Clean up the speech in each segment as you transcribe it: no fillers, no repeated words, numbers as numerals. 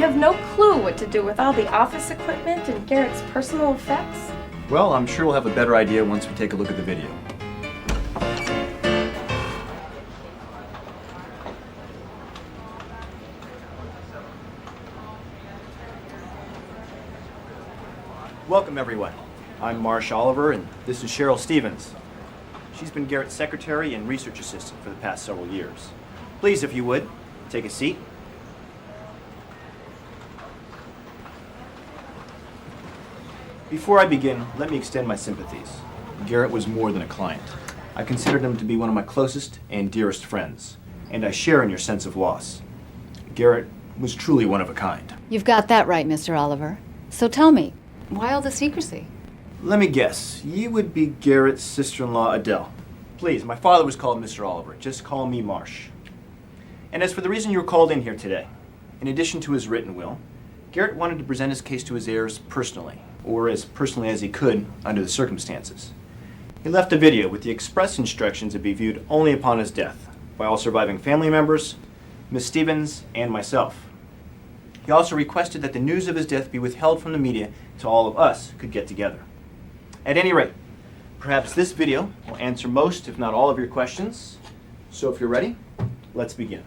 have no clue what to do with all the office equipment and Garrett's personal effects. Well, I'm sure we'll have a better idea once we take a look at the video. Welcome, everyone. I'm Marsh Oliver, and this is Cheryl Stevens. She's been Garrett's secretary and research assistant for the past several years. Please, if you would, take a seat. Before I begin, let me extend my sympathies. Garrett was more than a client. I considered him to be one of my closest and dearest friends, and I share in your sense of loss. Garrett was truly one of a kind. You've got that right, Mr. Oliver. So tell me, why all the secrecy? Let me guess, you would be Garrett's sister-in-law, Adele. Please, my father was called Mr. Oliver. Just call me Marsh. And as for the reason you were called in here today, in addition to his written will, Garrett wanted to present his case to his heirs personally, or as personally as he could under the circumstances. He left a video with the express instructions to be viewed only upon his death by all surviving family members, Miss Stevens, and myself. He also requested that the news of his death be withheld from the media till all of us could get together. At any rate, perhaps this video will answer most, if not all, of your questions. So if you're ready, let's begin.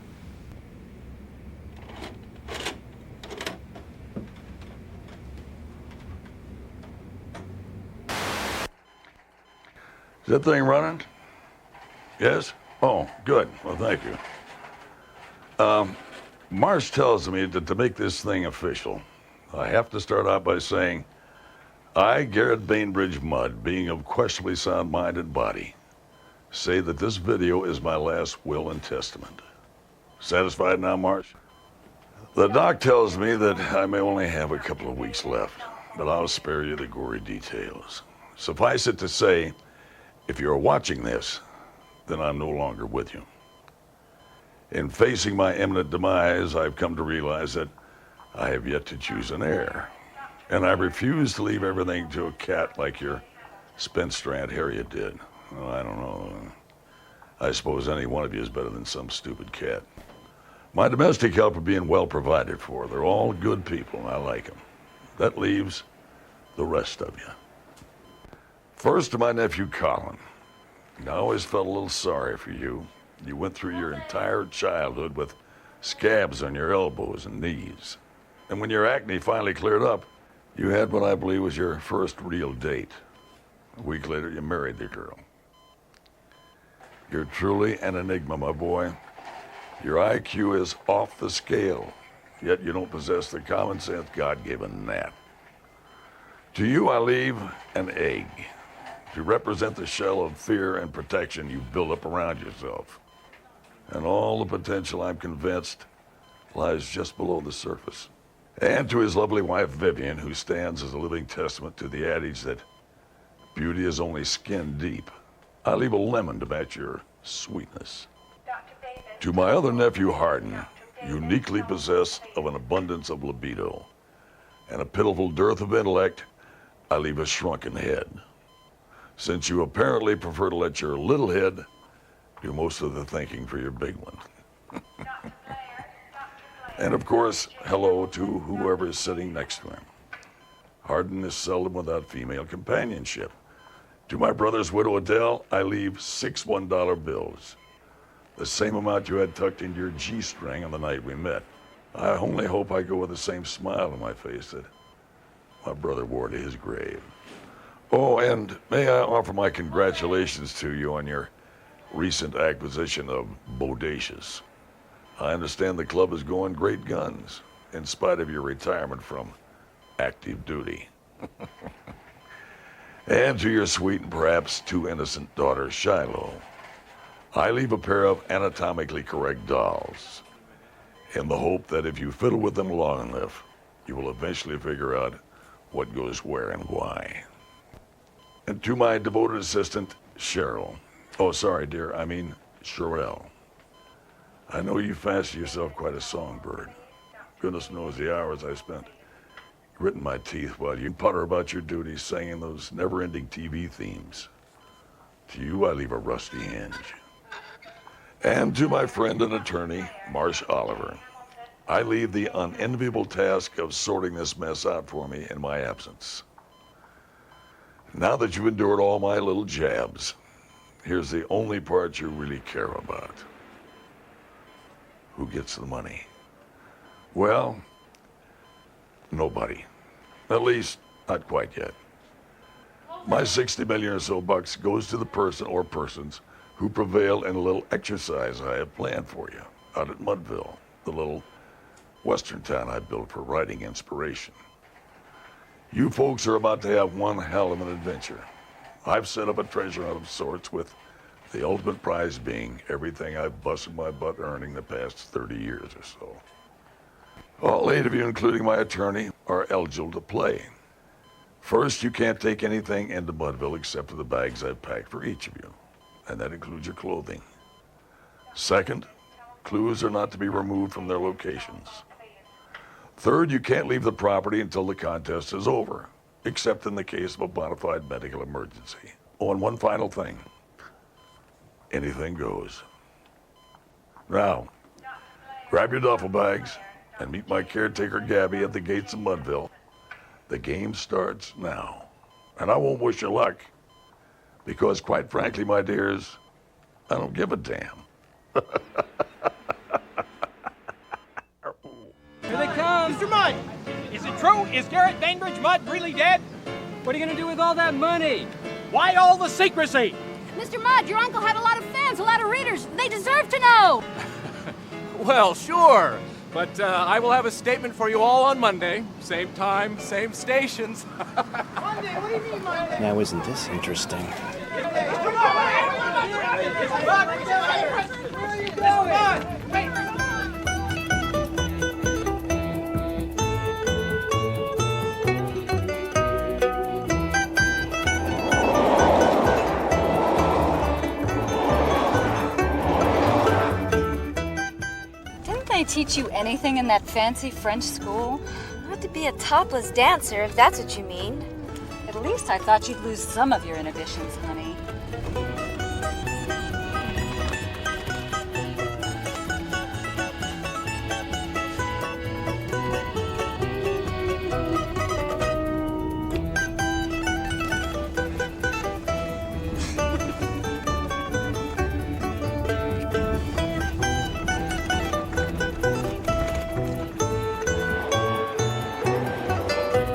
Is that thing running? Yes? Oh, good. Well, thank you. Marsh tells me that to make this thing official, I have to start out by saying, I, Garrett Bainbridge Mudd, being of questionably sound mind and body, say that this video is my last will and testament. Satisfied now, Marsh? The doc tells me that I may only have a couple of weeks left, but I'll spare you the gory details. Suffice it to say, if you're watching this, then I'm no longer with you. In facing my imminent demise, I've come to realize that I have yet to choose an heir. And I refuse to leave everything to a cat like your spinster Aunt Harriet did. Well, I don't know. I suppose any one of you is better than some stupid cat. My domestic help are being well provided for. They're all good people, and I like them. That leaves the rest of you. First to my nephew, Colin. I always felt a little sorry for you. You went through your entire childhood with scabs on your elbows and knees. And when your acne finally cleared up, you had what I believe was your first real date. A week later, you married the girl. You're truly an enigma, my boy. Your IQ is off the scale, yet you don't possess the common sense God gave a gnat. To you, I leave an egg to represent the shell of fear and protection you've built up around yourself. And all the potential, I'm convinced, lies just below the surface. And to his lovely wife, Vivian, who stands as a living testament to the adage that beauty is only skin deep, I leave a lemon to match your sweetness. To my other nephew, Hardin, uniquely possessed of an abundance of libido and a pitiful dearth of intellect, I leave a shrunken head. Since you apparently prefer to let your little head do most of the thinking for your big one. And of course, hello to whoever is sitting next to him. Hardin is seldom without female companionship. To my brother's widow, Adele, I leave 6 $1 bills. The same amount you had tucked into your G-string on the night we met. I only hope I go with the same smile on my face that my brother wore to his grave. Oh, and may I offer my congratulations to you on your recent acquisition of Bodacious. I understand the club is going great guns, in spite of your retirement from active duty. And to your sweet and perhaps too innocent daughter, Shiloh, I leave a pair of anatomically correct dolls, in the hope that if you fiddle with them long enough, you will eventually figure out what goes where and why. And to my devoted assistant, Cheryl. Oh, sorry, dear, I mean Sherelle. I know you fancy yourself quite a songbird. Goodness knows the hours I spent gritting my teeth while you putter about your duties singing those never-ending TV themes. To you, I leave a rusty hinge. And to my friend and attorney, Marsh Oliver, I leave the unenviable task of sorting this mess out for me in my absence. Now that you've endured all my little jabs, here's the only part you really care about. Who gets the money? Well, nobody. At least, not quite yet. My 60 million or so bucks goes to the person or persons who prevail in a little exercise I have planned for you out at Mudville, the little western town I built for writing inspiration. You folks are about to have one hell of an adventure. I've set up a treasure hunt of sorts, with the ultimate prize being everything I've busted my butt earning the past 30 years or so. All 8 of you, including my attorney, are eligible to play. First, you can't take anything into Mudville except for the bags I've packed for each of you, and that includes your clothing. Second, clues are not to be removed from their locations. Third, you can't leave the property until the contest is over, except in the case of a bona fide medical emergency. Oh, and one final thing. Anything goes. Now, grab your duffel bags and meet my caretaker Gabby at the gates of Mudville. The game starts now. And I won't wish you luck, because quite frankly, my dears, I don't give a damn. Here they come! Mr. Mudd! Is it true? Is Garrett Bainbridge Mudd really dead? What are you gonna do with all that money? Why all the secrecy? Mr. Mudd, your uncle had a lot of fans, a lot of readers. They deserve to know. Well, sure. But I will have a statement for you all on Monday. Same time, same stations. Monday? What do you mean Monday? Now, isn't this interesting? Mr. Mudd! Wait! Didn't they teach you anything in that fancy French school? Not to be a topless dancer, if that's what you mean. At least I thought you'd lose some of your inhibitions, honey.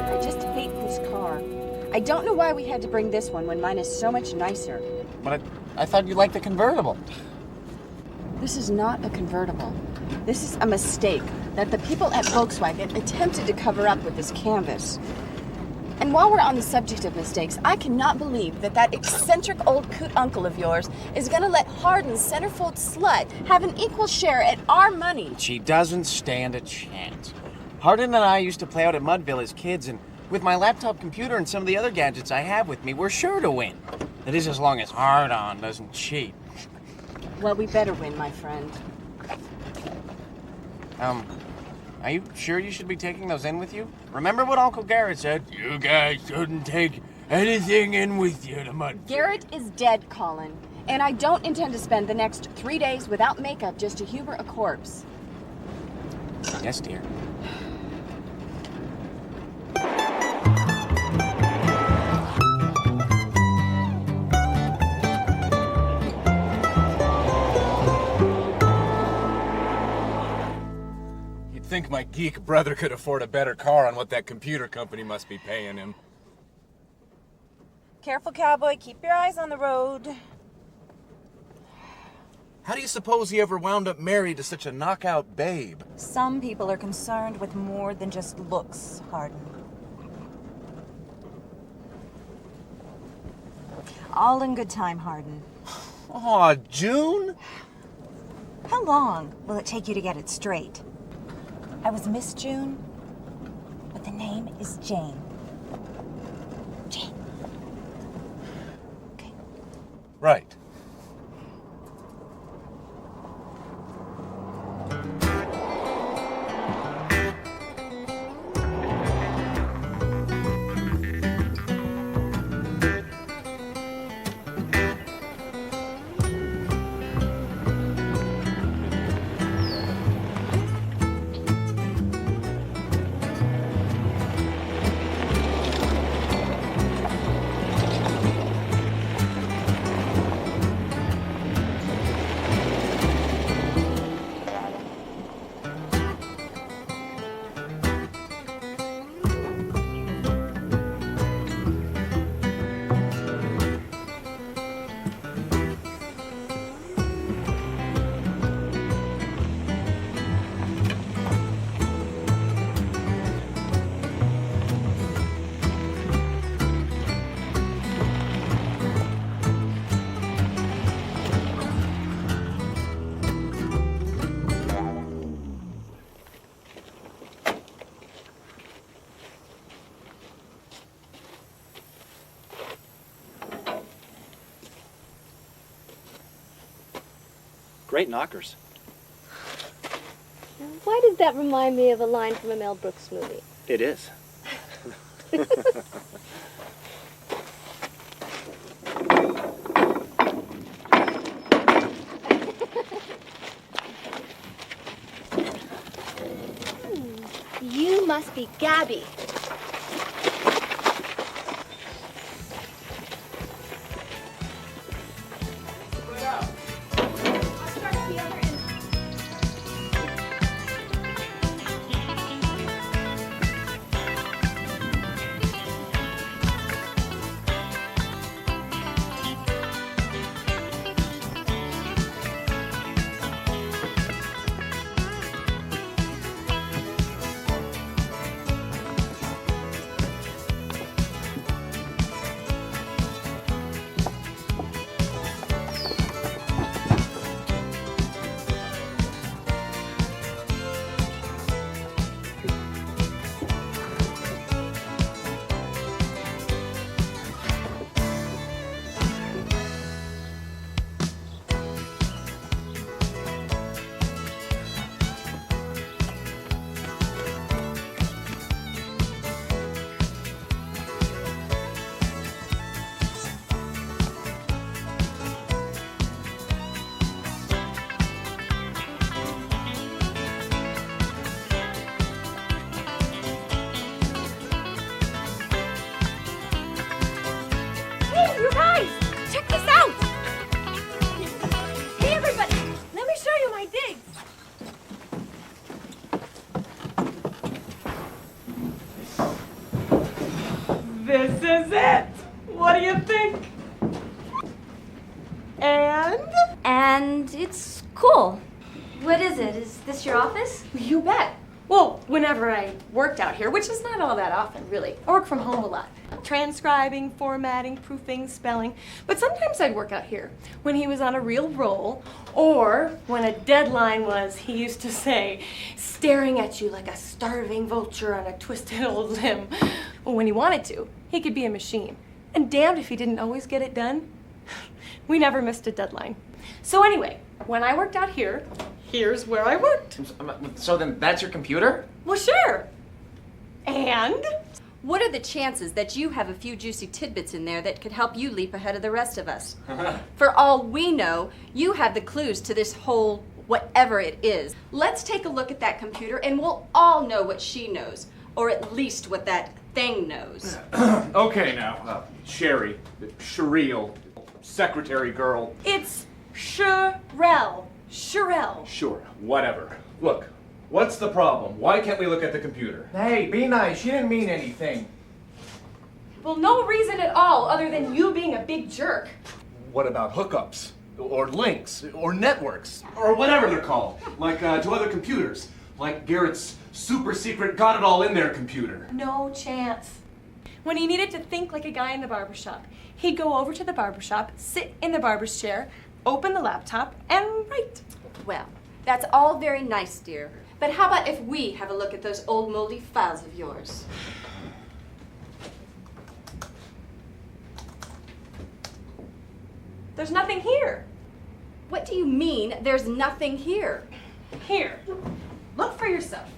I just hate this car. I don't know why we had to bring this one when mine is so much nicer. But I thought you liked the convertible. This is not a convertible. This is a mistake that the people at Volkswagen attempted to cover up with this canvas. And while we're on the subject of mistakes, I cannot believe that that eccentric old coot uncle of yours is gonna let Hardin's centerfold slut have an equal share at our money. She doesn't stand a chance. Hardin and I used to play out at Mudville as kids, and with my laptop computer and some of the other gadgets I have with me, we're sure to win. That is, as long as Hardin doesn't cheat. Well, we better win, my friend. Are you sure you should be taking those in with you? Remember what Uncle Garrett said? You guys shouldn't take anything in with you to Mudville. Garrett is dead, Colin. And I don't intend to spend the next 3 days without makeup just to humor a corpse. Yes, dear. You'd think my geek brother could afford a better car on what that computer company must be paying him. Careful, cowboy. Keep your eyes on the road. How do you suppose he ever wound up married to such a knockout babe? Some people are concerned with more than just looks, Hardin. All in good time, Hardin. Aw, June? How long will it take you to get it straight? I was Miss June, but the name is Jane. Jane. Okay. Right. Great knockers. Why does that remind me of a line from a Mel Brooks movie? It is. You must be Gabby. Hey, you guys! Check this out! Hey, everybody! Let me show you my digs! This is it! What do you think? And it's cool. What is it? Is this your office? You bet. Well, whenever I worked out here, which is not all that often, really. I work from home a lot. Transcribing, formatting, proofing, spelling. But sometimes I'd work out here when he was on a real roll, or when a deadline was, he used to say, staring at you like a starving vulture on a twisted old limb. Well, when he wanted to, he could be a machine. And damned if he didn't always get it done. We never missed a deadline. So anyway, when I worked out here, here's where I worked. So then that's your computer? Well, sure. And? What are the chances that you have a few juicy tidbits in there that could help you leap ahead of the rest of us? For all we know, you have the clues to this whole whatever it is. Let's take a look at that computer and we'll all know what she knows, or at least what that thing knows. Okay now, Sherry, Shereel, secretary girl. It's Sherelle. Sherelle. Sure, whatever. Look, what's the problem? Why can't we look at the computer? Hey, be nice. She didn't mean anything. Well, no reason at all other than you being a big jerk. What about hookups? Or links? Or networks? Or whatever they're called. Like to other computers. Like Garrett's super secret got it all in there computer. No chance. When he needed to think like a guy in the barbershop, he'd go over to the barbershop, sit in the barber's chair, open the laptop, and write. Well, that's all very nice, dear. But how about if we have a look at those old moldy files of yours? There's nothing here. What do you mean, there's nothing here? Here. Look for yourself.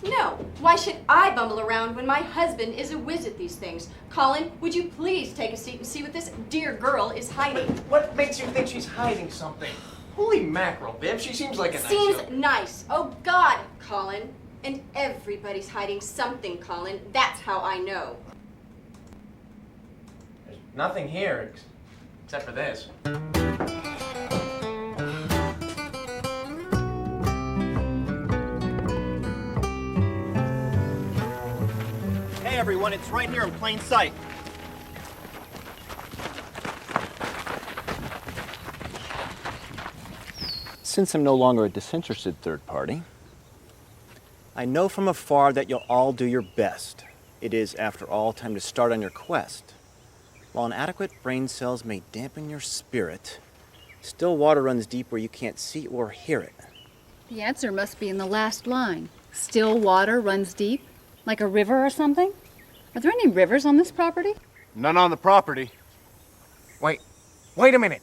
No. Why should I bumble around when my husband is a whiz at these things? Colin, would you please take a seat and see what this dear girl is hiding? What makes you think she's hiding something? Holy mackerel, Biv. She seems like a nice Seems young- nice. Oh, God, Colin. And everybody's hiding something, Colin. That's how I know. There's nothing here except for this. Hey everyone, it's right here in plain sight. Since I'm no longer a disinterested third party, I know from afar that you'll all do your best. It is, after all, time to start on your quest. While inadequate brain cells may dampen your spirit, still water runs deep where you can't see or hear it. The answer must be in the last line. Still water runs deep? Like a river or something? Are there any rivers on this property? None on the property. Wait a minute.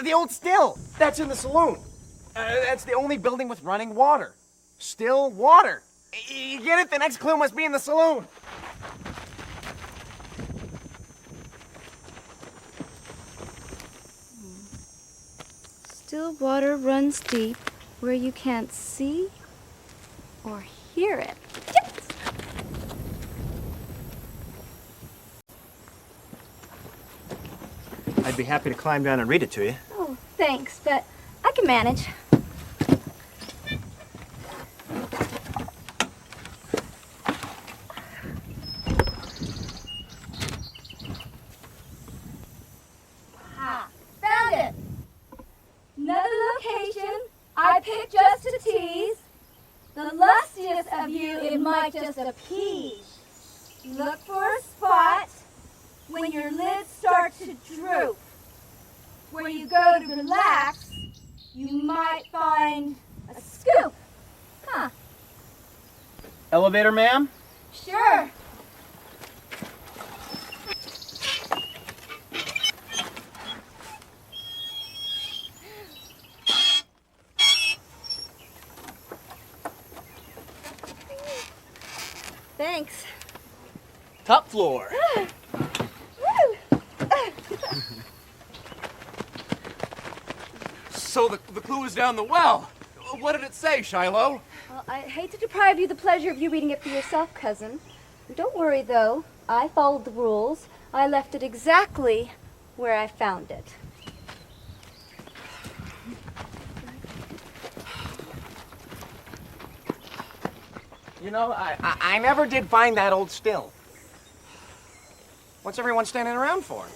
The old still. That's in the saloon. That's the only building with running water. Still water. You get it? The next clue must be in the saloon. Still water runs deep where you can't see or hear it. Yes! I'd be happy to climb down and read it to you. Oh, thanks, but I can manage. Ha! Found it! Another location I picked just to tease. The lustiest of you it might just appease. Look for a spot when your lids start to droop. Where you go to relax, you might find a scoop. Huh. Elevator, ma'am? Sure. Thanks. Top floor. So the clue is down the well. What did it say, Shiloh? Well, I hate to deprive you the pleasure of you reading it for yourself, cousin. Don't worry, though. I followed the rules. I left it exactly where I found it. You know, I never did find that old still. What's everyone standing around for?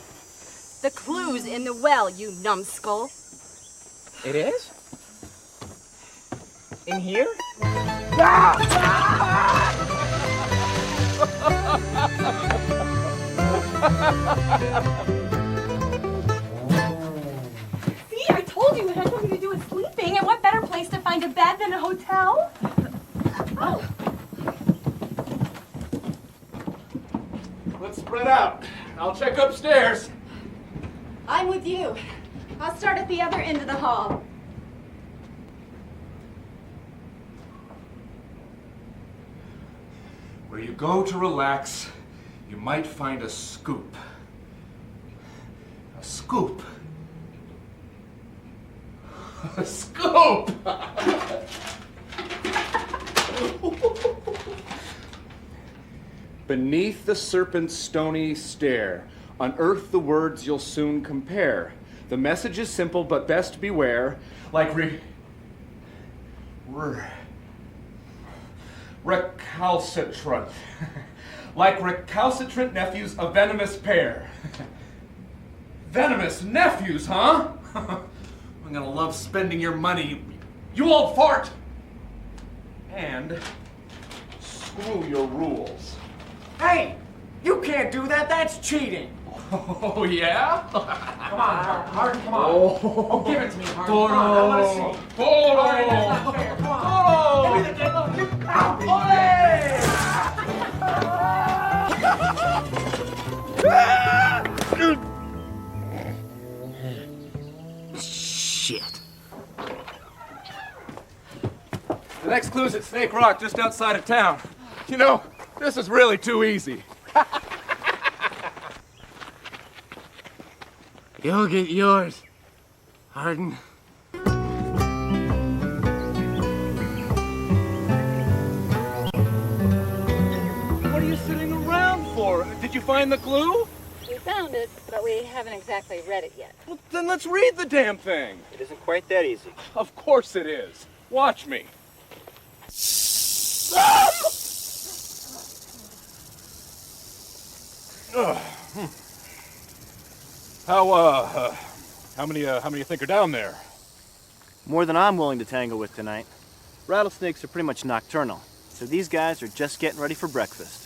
The clue's in the well, you numbskull. It is? In here? See, I told you it had something to do with sleeping, and what better place to find a bed than a hotel? Oh. Let's spread out. I'll check upstairs. I'm with you. I'll start at the other end of the hall. Where you go to relax, you might find a scoop. A scoop. A scoop! Beneath the serpent's stony stare, unearth the words you'll soon compare. The message is simple, but best beware. Like recalcitrant. Like recalcitrant nephews, a venomous pair. Venomous nephews, huh? I'm gonna love spending your money, you old fart! And screw your rules. Hey! You can't do that, that's cheating! Oh, yeah? Come on, Hard, come on. Oh, Give it to me, Hard. Toro. Come on, I want to see. Toro. All right, that's not fair. Come on. Give me the dick. Shit. The next clue's at Snake Rock, just outside of town. You know, this is really too easy. You'll get yours, Hardin. What are you sitting around for? Did you find the clue? We found it, but we haven't exactly read it yet. Well, then let's read the damn thing. It isn't quite that easy. Of course it is. Watch me. How many you think are down there? More than I'm willing to tangle with tonight. Rattlesnakes are pretty much nocturnal, so these guys are just getting ready for breakfast.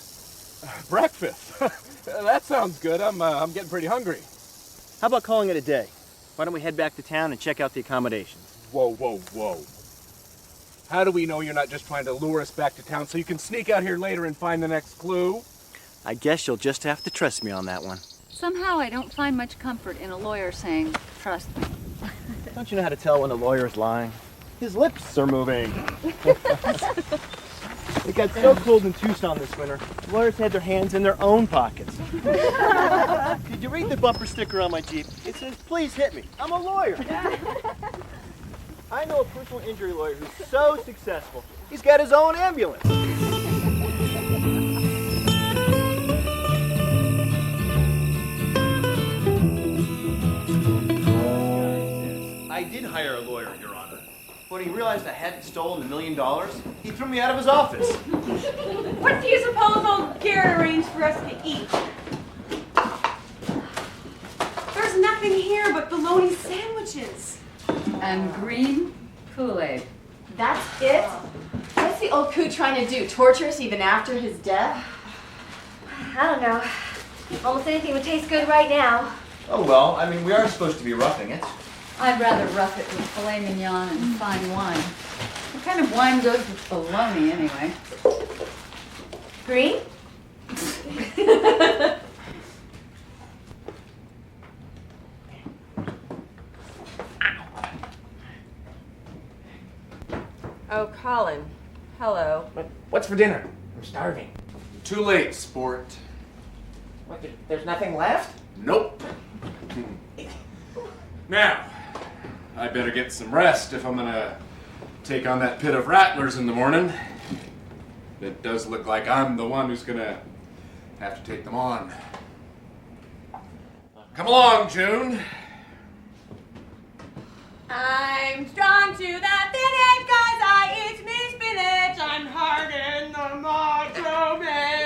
Breakfast? That sounds good. I'm getting pretty hungry. How about calling it a day? Why don't we head back to town and check out the accommodations? Whoa, whoa, whoa. How do we know you're not just trying to lure us back to town so you can sneak out here later and find the next clue? I guess you'll just have to trust me on that one. Somehow I don't find much comfort in a lawyer saying, trust me. Don't you know how to tell when a lawyer is lying? His lips are moving. It got so cold in Tucson this winter, lawyers had their hands in their own pockets. Did you read the bumper sticker on my Jeep? It says, please hit me. I'm a lawyer. I know a personal injury lawyer who's so successful, he's got his own ambulance. I did hire a lawyer, Your Honor. When he realized I hadn't stolen $1 million, he threw me out of his office. What do you suppose old Garrett arranged for us to eat? There's nothing here but bologna sandwiches. And green Kool-Aid. That's it? What's the old coot trying to do? Torture us even after his death? I don't know. Almost anything would taste good right now. Oh well, I mean, we are supposed to be roughing it. I'd rather rough it with filet mignon and fine wine. What kind of wine goes with bologna, anyway? Green? Oh, Colin. Hello. What's for dinner? I'm starving. Too late, sport. What, there's nothing left? Nope. Now, I better get some rest if I'm gonna take on that pit of rattlers in the morning. It does look like I'm the one who's gonna have to take them on. Come along, June. I'm strong to the finish 'cause I eat me spinach. I'm hard in the macho man.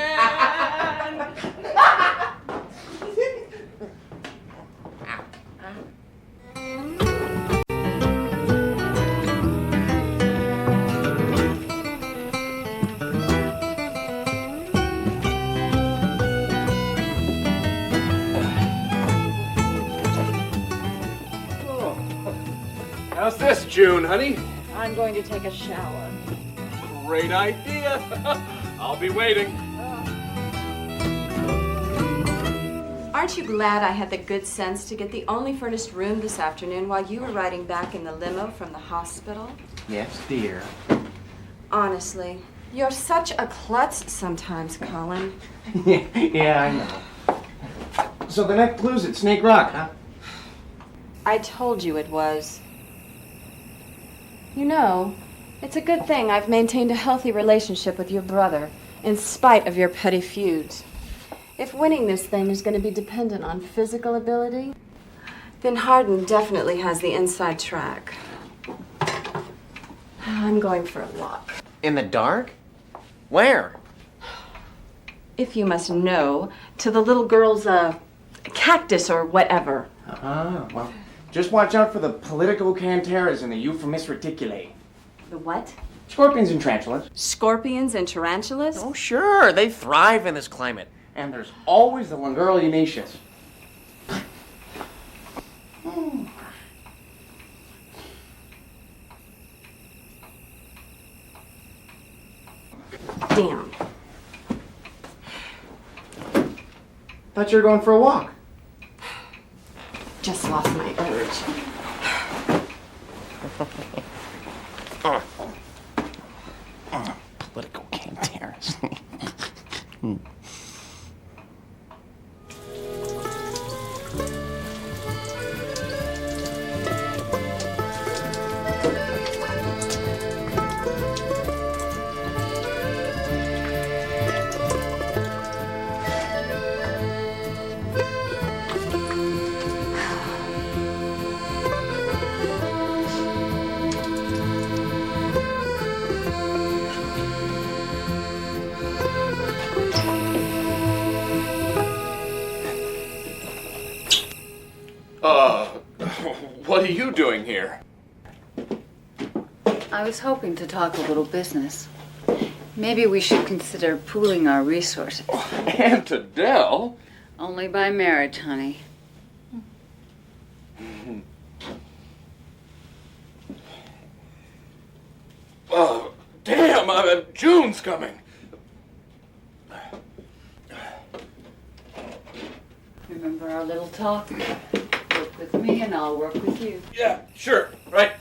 How's this, June, honey? I'm going to take a shower. Great idea. I'll be waiting. Aren't you glad I had the good sense to get the only furnished room this afternoon while you were riding back in the limo from the hospital? Yes, dear. Honestly, you're such a klutz sometimes, Colin. Yeah, I know. So the next clue's at Snake Rock, huh? I told you it was. You know, it's a good thing I've maintained a healthy relationship with your brother, in spite of your petty feuds. If winning this thing is going to be dependent on physical ability, then Hardin definitely has the inside track. I'm going for a walk. In the dark? Where? If you must know, to the little girl's, cactus or whatever. Well, just watch out for the political canteras and the euphemis reticulae. The what? Scorpions and tarantulas. Scorpions and tarantulas? Oh, sure. They thrive in this climate. And there's always the Lingurlianaceus. Damn. Thought you were going for a walk. Just lost my urge. Political canteras. What are you doing here? I was hoping to talk a little business. Maybe we should consider pooling our resources. Aunt Adele? Only by marriage, honey. Oh, damn, June's coming. Remember our little talk? Work with me and I'll work with you. Yeah, sure, right.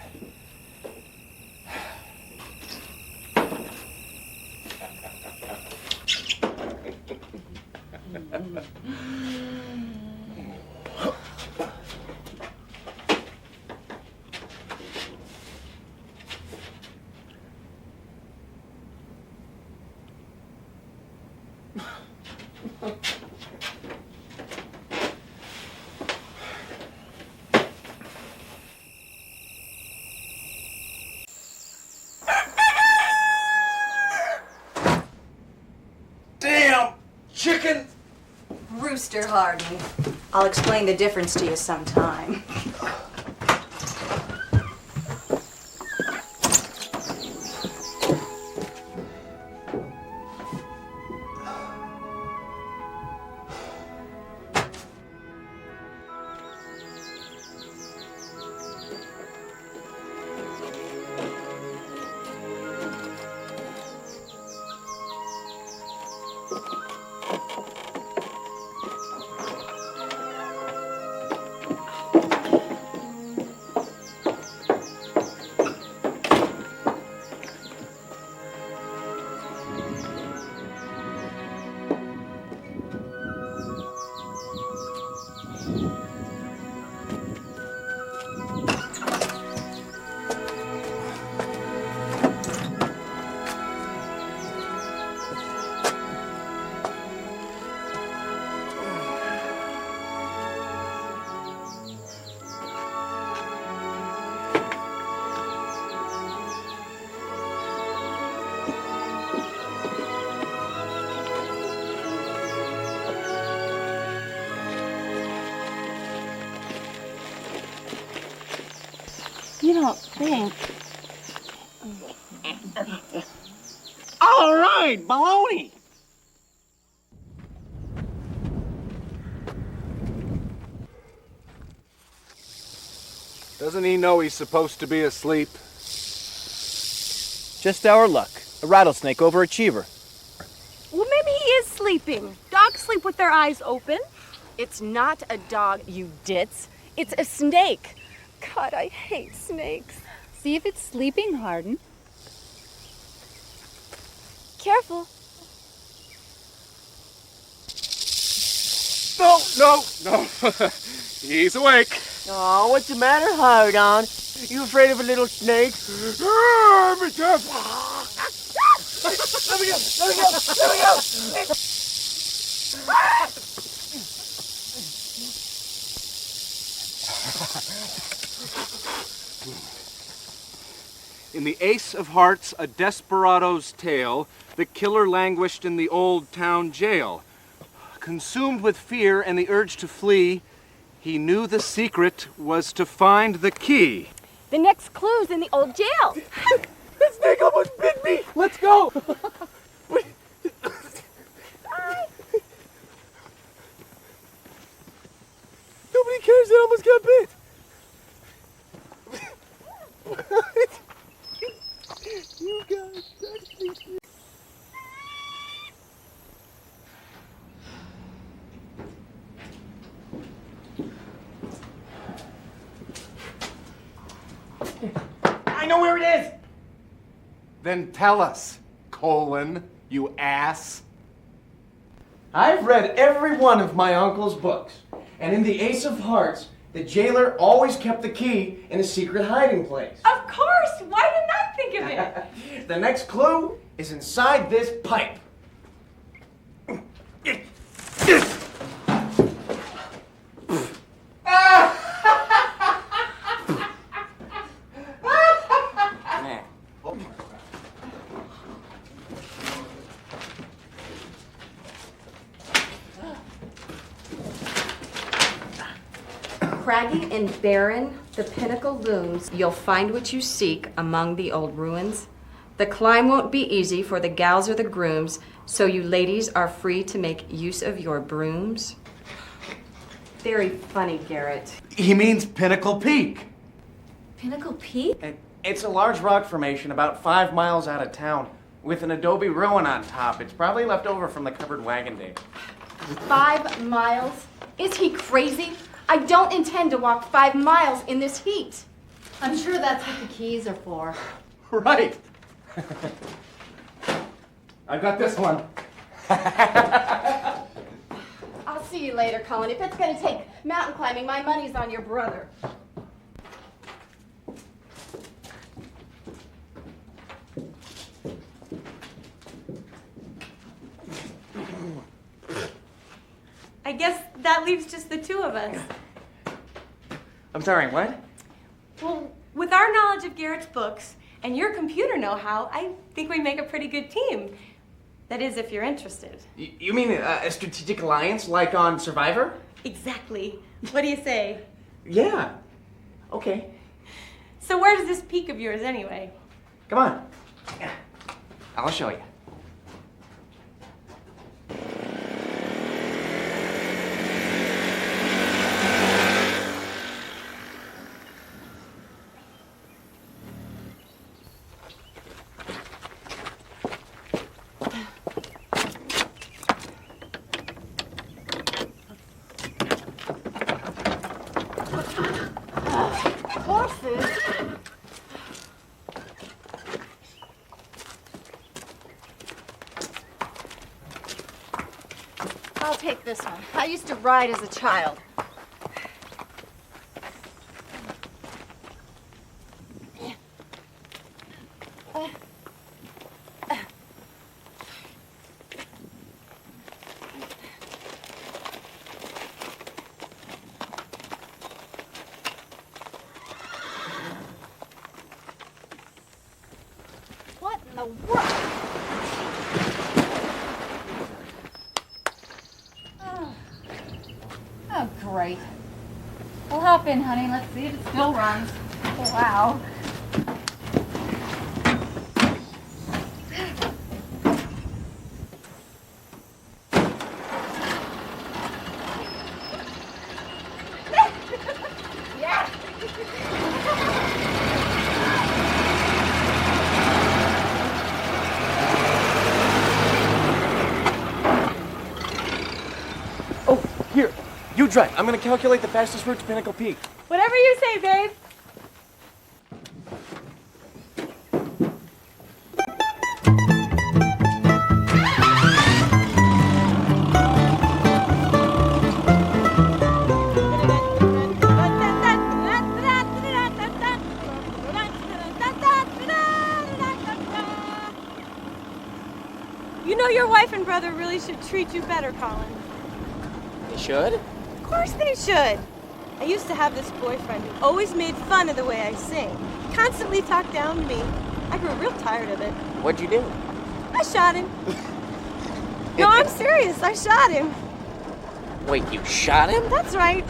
Damn! Chicken! Rooster Harden. I'll explain the difference to you sometime. You don't think... All right, baloney. Doesn't he know he's supposed to be asleep? Just our luck. A rattlesnake overachiever. Well, maybe he is sleeping. Dogs sleep with their eyes open. It's not a dog, you ditz. It's a snake. God, I hate snakes. See if it's sleeping, Harden. Careful. No. He's awake. Oh, what's the matter, Hardon? You afraid of a little snake? Be careful. Let me go! In the Ace of Hearts, A Desperado's Tale, the killer languished in the old town jail. Consumed with fear and the urge to flee, he knew the secret was to find the key. The next clue's in the old jail. The snake almost bit me! Let's go! Nobody cares that I almost got bit. You guys, that's me. I know where it is! Then tell us, you ass. I've read every one of my uncle's books, and in the Ace of Hearts, the jailer always kept the key in a secret hiding place. Of course! Why didn't I think of it? The next clue is inside this pipe. Craggy and barren, the pinnacle looms. You'll find what you seek among the old ruins. The climb won't be easy for the gals or the grooms, so you ladies are free to make use of your brooms. Very funny, Garrett. He means Pinnacle Peak. Pinnacle Peak? It's a large rock formation about 5 miles out of town with an adobe ruin on top. It's probably left over from the covered wagon days. 5 miles? Is he crazy? I don't intend to walk 5 miles in this heat. I'm sure that's what the keys are for. Right. I got this one. I'll see you later, Colin. If it's going to take mountain climbing, my money's on your brother. I guess that leaves just the two of us. I'm sorry, what? Well, with our knowledge of Garrett's books and your computer know-how, I think we make a pretty good team. That is, if you're interested. You mean a strategic alliance like on Survivor? Exactly. What do you say? Yeah. Okay. So where does this peak of yours anyway? Come on. I'll show you. I'll take this one. I used to ride as a child. What in the world? Oh, great. Well, hop in, honey. Let's see if it still runs. Wow. Yeah. Oh, here. You drive. I'm gonna calculate the fastest route to Pinnacle Peak. Whatever you say, babe. You know your wife and brother really should treat you better, Colin. You should? Of course they should. I used to have this boyfriend who always made fun of the way I sing. Constantly talked down to me. I grew real tired of it. What'd you do? I shot him. No, I'm serious. I shot him. Wait, you shot him? That's right.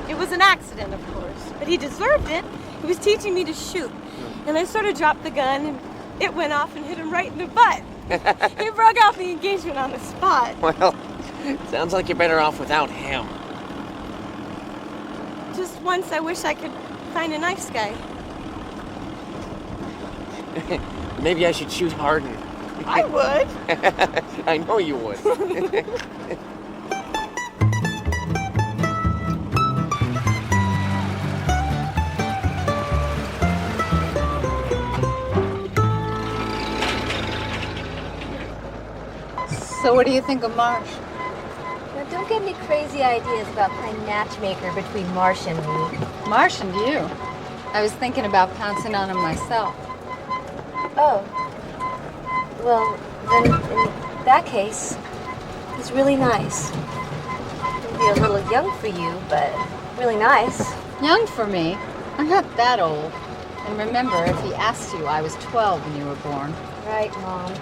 It was an accident, of course, but he deserved it. He was teaching me to shoot, and I sort of dropped the gun, and it went off and hit him right in the butt. He broke off the engagement on the spot. Well, sounds like you're better off without him. Just once I wish I could find a nice guy. Maybe I should shoot Harden. I would. I know you would. So what do you think of Marsh? Now, don't get any crazy ideas about playing matchmaker between Marsh and me. Marsh and you? I was thinking about pouncing on him myself. Oh. Well, then in that case, he's really nice. Maybe a little young for you, but really nice. Young for me? I'm not that old. And remember, if he asked you, I was 12 when you were born. Right, Mom.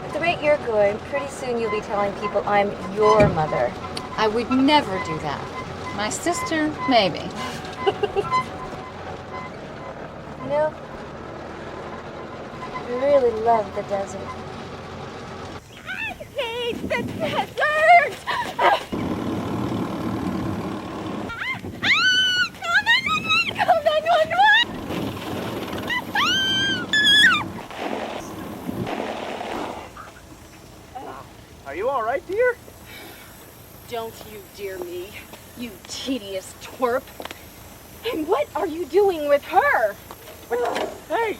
At the rate you're going, pretty soon you'll be telling people I'm your mother. I would never do that. My sister, maybe. You know, I really love the desert. I hate the desert! Call 911! Are you all right, dear? Don't you dear me. You tedious twerp. And what are you doing with her? Hey!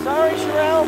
Sorry, Sherelle.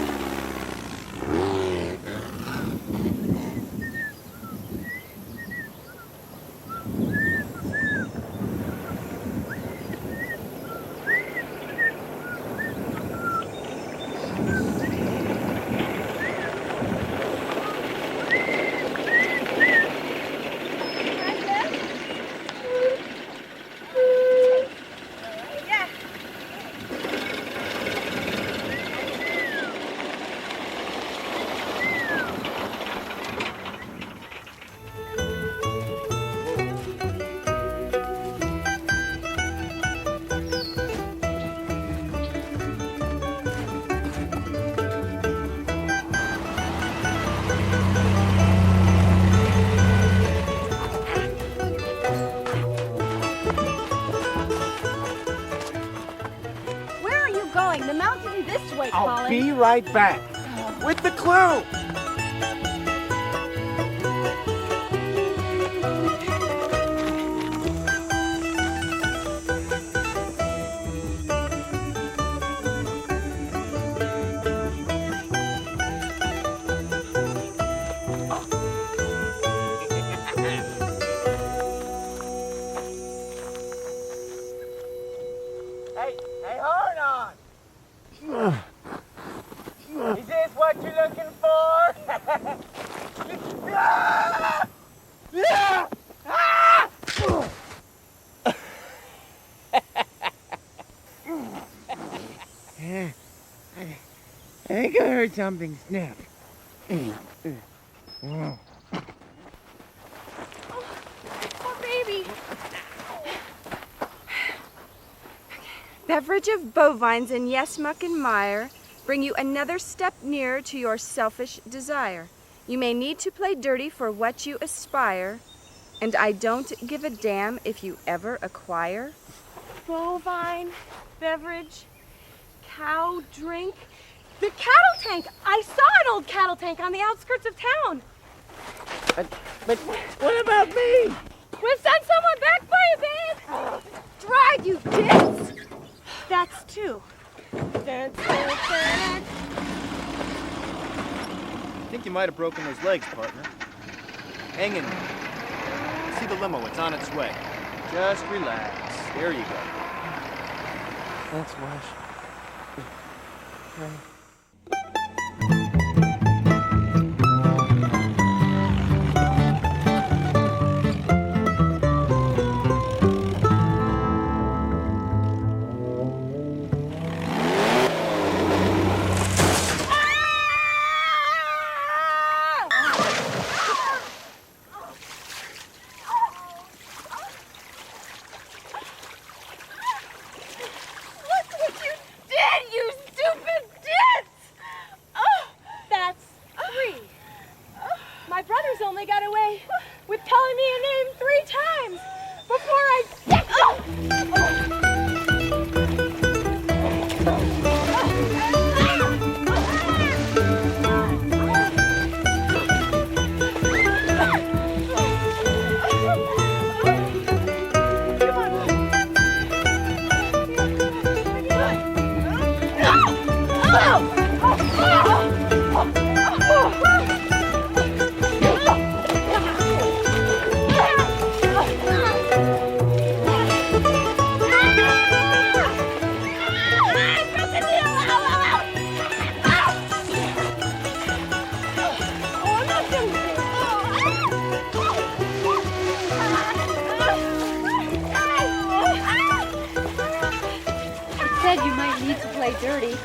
The mountain this way, Colin. I'll be right back with the clue. Hey, hold on. Is this what you're looking for? I think I heard something snap. Oh, baby. Beverage of bovines and yes, muck and mire bring you another step nearer to your selfish desire. You may need to play dirty for what you aspire, and I don't give a damn if you ever acquire. Bovine, beverage, cow drink. The cattle tank! I saw an old cattle tank on the outskirts of town. But what about me? We'll send someone back for you, babe! Drive, you dicks! That's two. I think you might have broken those legs, partner. Hang in there. See the limo, it's on its way. Just relax. There you go. Thanks, Marsh. Okay. Only got away with telling me your name 3 times before I... You might need to play dirty.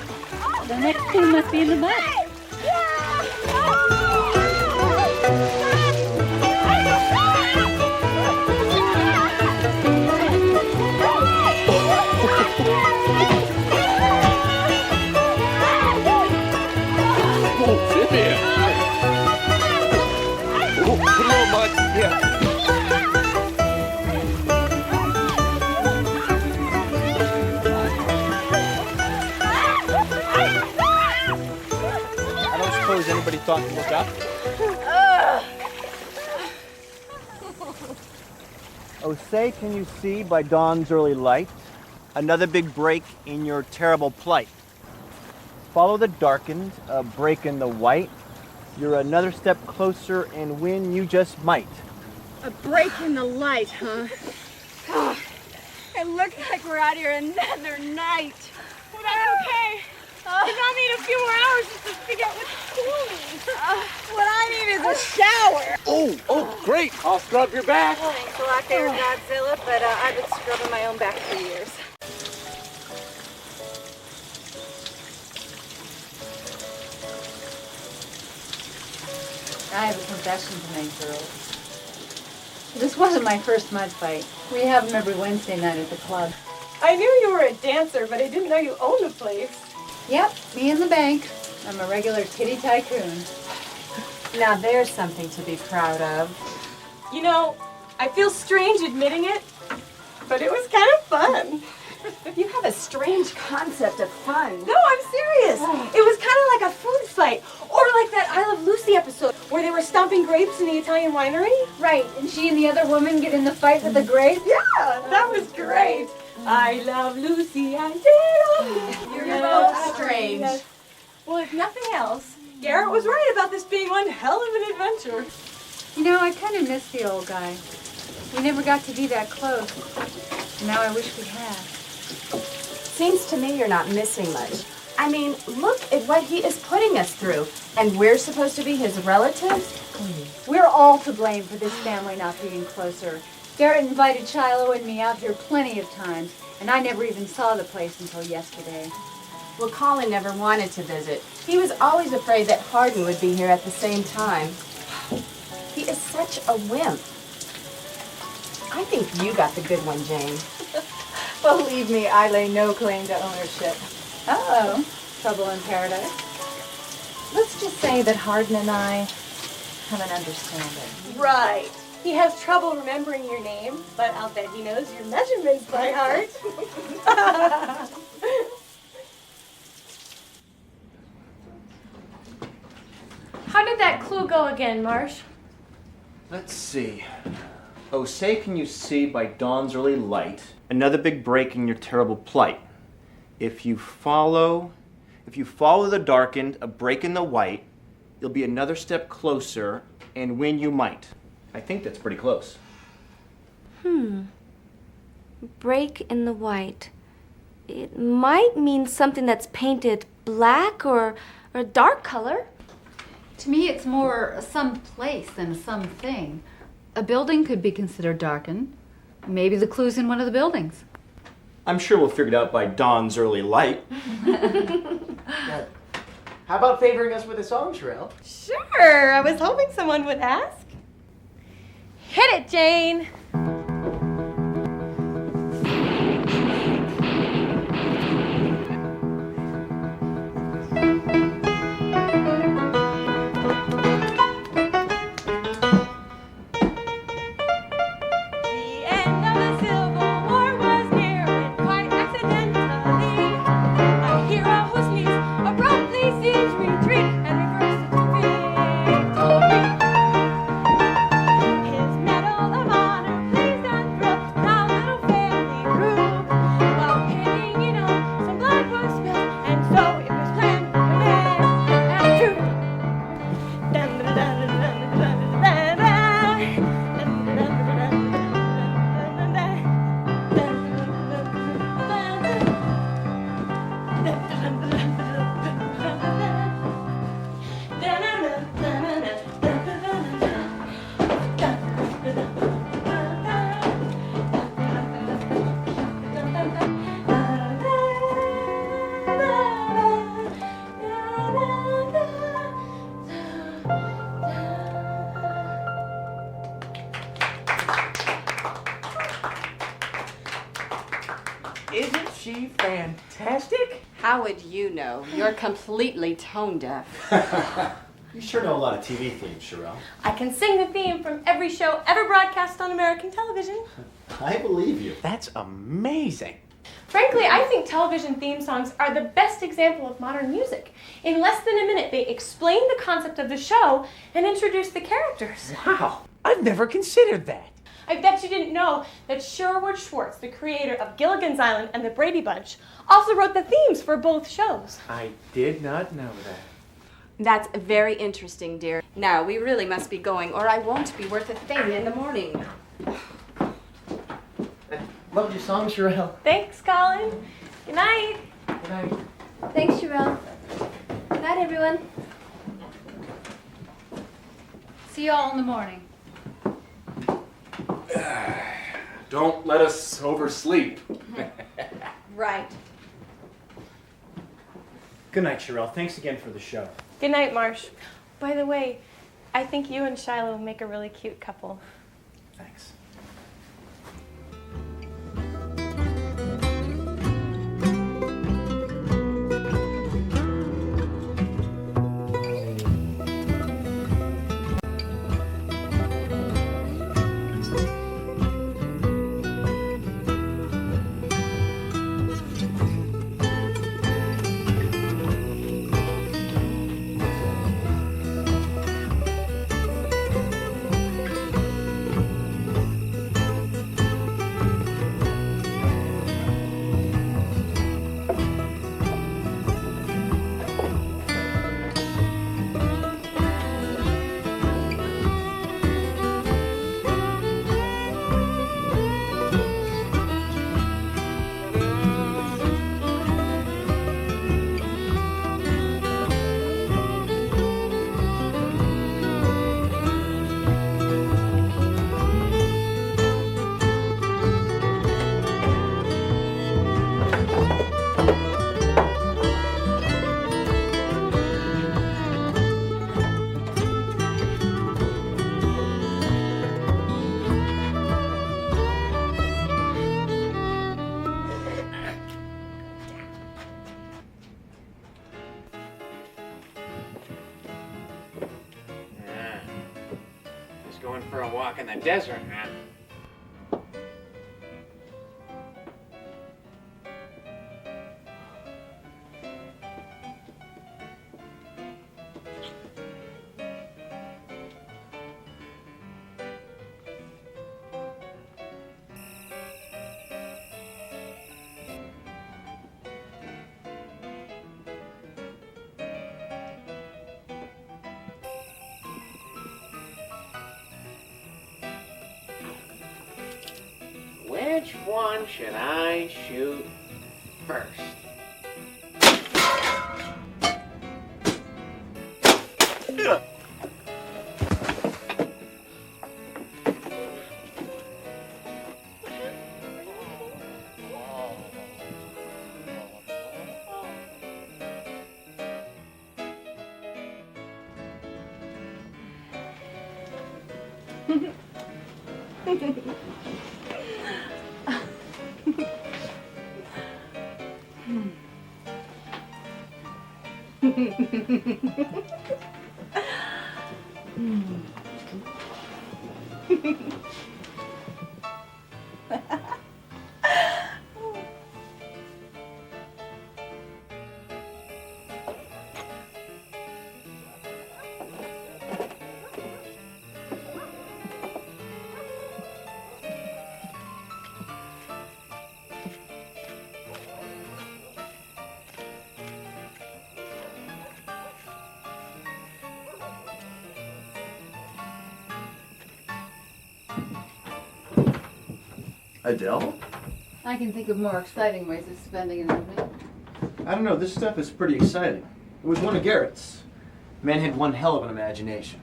The next clue must be in the mud. Sit here. Put a little mud. Yeah. anybody thought to look up? Oh, say, can you see by dawn's early light another big break in your terrible plight? Follow the darkened, a break in the white. You're another step closer and win you just might. A break in the light, huh? Oh, it looks like we're out here another night. Well, that's okay. Because I'll need a few more hours just to figure out what's cool. What I need is a shower. Oh, great. I'll scrub your back. Thanks a lot there, Godzilla, but I've been scrubbing my own back for years. I have a confession to make, girls. This wasn't my first mud fight. We have them every Wednesday night at the club. I knew you were a dancer, but I didn't know you owned a place. Yep, me and the bank. I'm a regular titty tycoon. Now there's something to be proud of. You know, I feel strange admitting it, but it was kind of fun. You have a strange concept of fun. No, I'm serious. It was kind of like a food fight, or like that I Love Lucy episode where they were stomping grapes in the Italian winery. Right, and she and the other woman get in the fight with the grapes? Yeah, that was great. I love Lucy, I did. You're both strange. Well, if nothing else, Garrett was right about this being one hell of an adventure. You know, I kind of miss the old guy. We never got to be that close. Now I wish we had. Seems to me you're not missing much. I mean, look at what he is putting us through. And we're supposed to be his relatives? We're all to blame for this family not being closer. Garrett invited Shiloh and me out here plenty of times, and I never even saw the place until yesterday. Well, Colin never wanted to visit. He was always afraid that Hardin would be here at the same time. He is such a wimp. I think you got the good one, Jane. Believe me, I lay no claim to ownership. Uh-oh, trouble in paradise. Let's just say that Hardin and I have an understanding. Right. He has trouble remembering your name, but I'll bet he knows your measurements by heart. How did that clue go again, Marsh? Let's see. Oh, say, can you see by dawn's early light another big break in your terrible plight? If you follow the darkened, a break in the white, you'll be another step closer and win you might. I think that's pretty close. Break in the white. It might mean something that's painted black or a dark color. To me, it's more some place than something. A building could be considered darkened. Maybe the clue's in one of the buildings. I'm sure we'll figure it out by dawn's early light. How about favoring us with a song, Sherelle? Sure, I was hoping someone would ask. Hit it, Jane. Isn't she fantastic? How would you know? You're completely tone deaf. You sure know a lot of TV themes, Sherelle. I can sing the theme from every show ever broadcast on American television. I believe you. That's amazing. Frankly, I think television theme songs are the best example of modern music. In less than a minute, they explain the concept of the show and introduce the characters. Wow, I've never considered that. I bet you didn't know that Sherwood Schwartz, the creator of Gilligan's Island and the Brady Bunch, also wrote the themes for both shows. I did not know that. That's very interesting, dear. Now, we really must be going, or I won't be worth a thing in the morning. Loved your song, Sherelle. Thanks, Colin. Good night. Good night. Thanks, Sherelle. Good night, everyone. See you all in the morning. Don't let us oversleep. Right. Good night, Sherelle. Thanks again for the show. Good night, Marsh. By the way, I think you and Shiloh make a really cute couple. Thanks. Going for a walk in the desert, huh? Which one should I shoot first? Adele? I can think of more exciting ways of spending an evening. I don't know, this stuff is pretty exciting. It was one of Garrett's. Man had one hell of an imagination.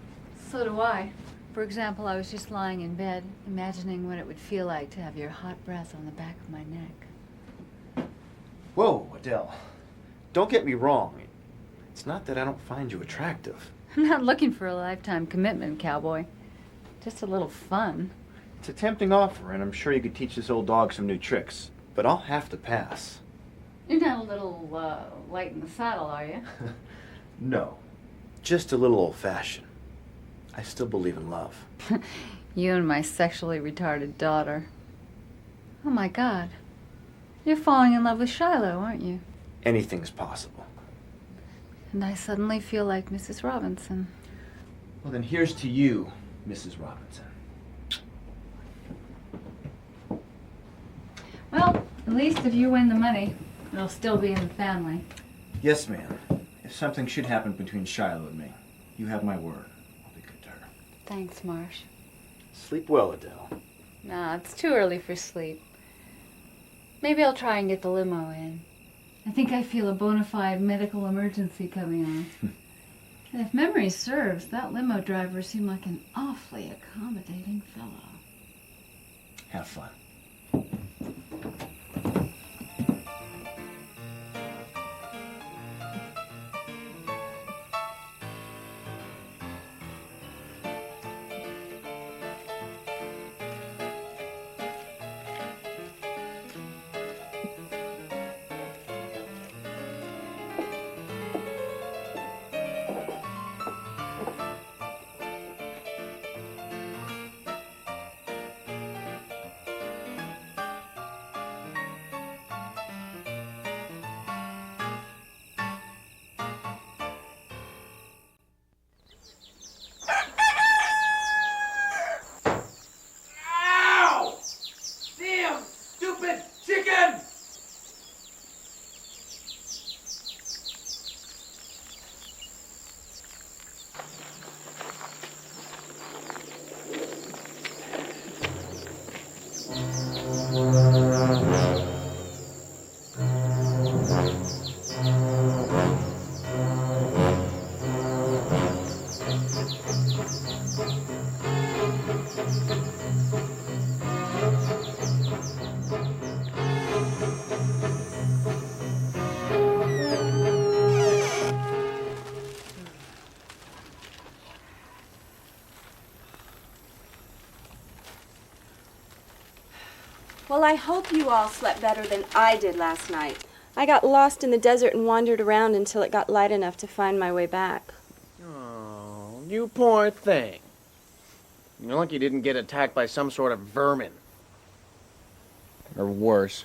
So do I. For example, I was just lying in bed, imagining what it would feel like to have your hot breath on the back of my neck. Whoa, Adele. Don't get me wrong. It's not that I don't find you attractive. I'm not looking for a lifetime commitment, cowboy. Just a little fun. It's a tempting offer, and I'm sure you could teach this old dog some new tricks. But I'll have to pass. You're not a little light in the saddle, are you? No. Just a little old-fashioned. I still believe in love. You and my sexually retarded daughter. Oh my God. You're falling in love with Shiloh, aren't you? Anything's possible. And I suddenly feel like Mrs. Robinson. Well, then here's to you, Mrs. Robinson. Well, at least if you win the money, it'll still be in the family. Yes, ma'am. If something should happen between Shiloh and me, you have my word. I'll be good to her. Thanks, Marsh. Sleep well, Adele. No, it's too early for sleep. Maybe I'll try and get the limo in. I think I feel a bona fide medical emergency coming on. And if memory serves, that limo driver seemed like an awfully accommodating fellow. Have fun. Well, I hope you all slept better than I did last night. I got lost in the desert and wandered around until it got light enough to find my way back. Oh, you poor thing. You're lucky you didn't get attacked by some sort of vermin. Or worse.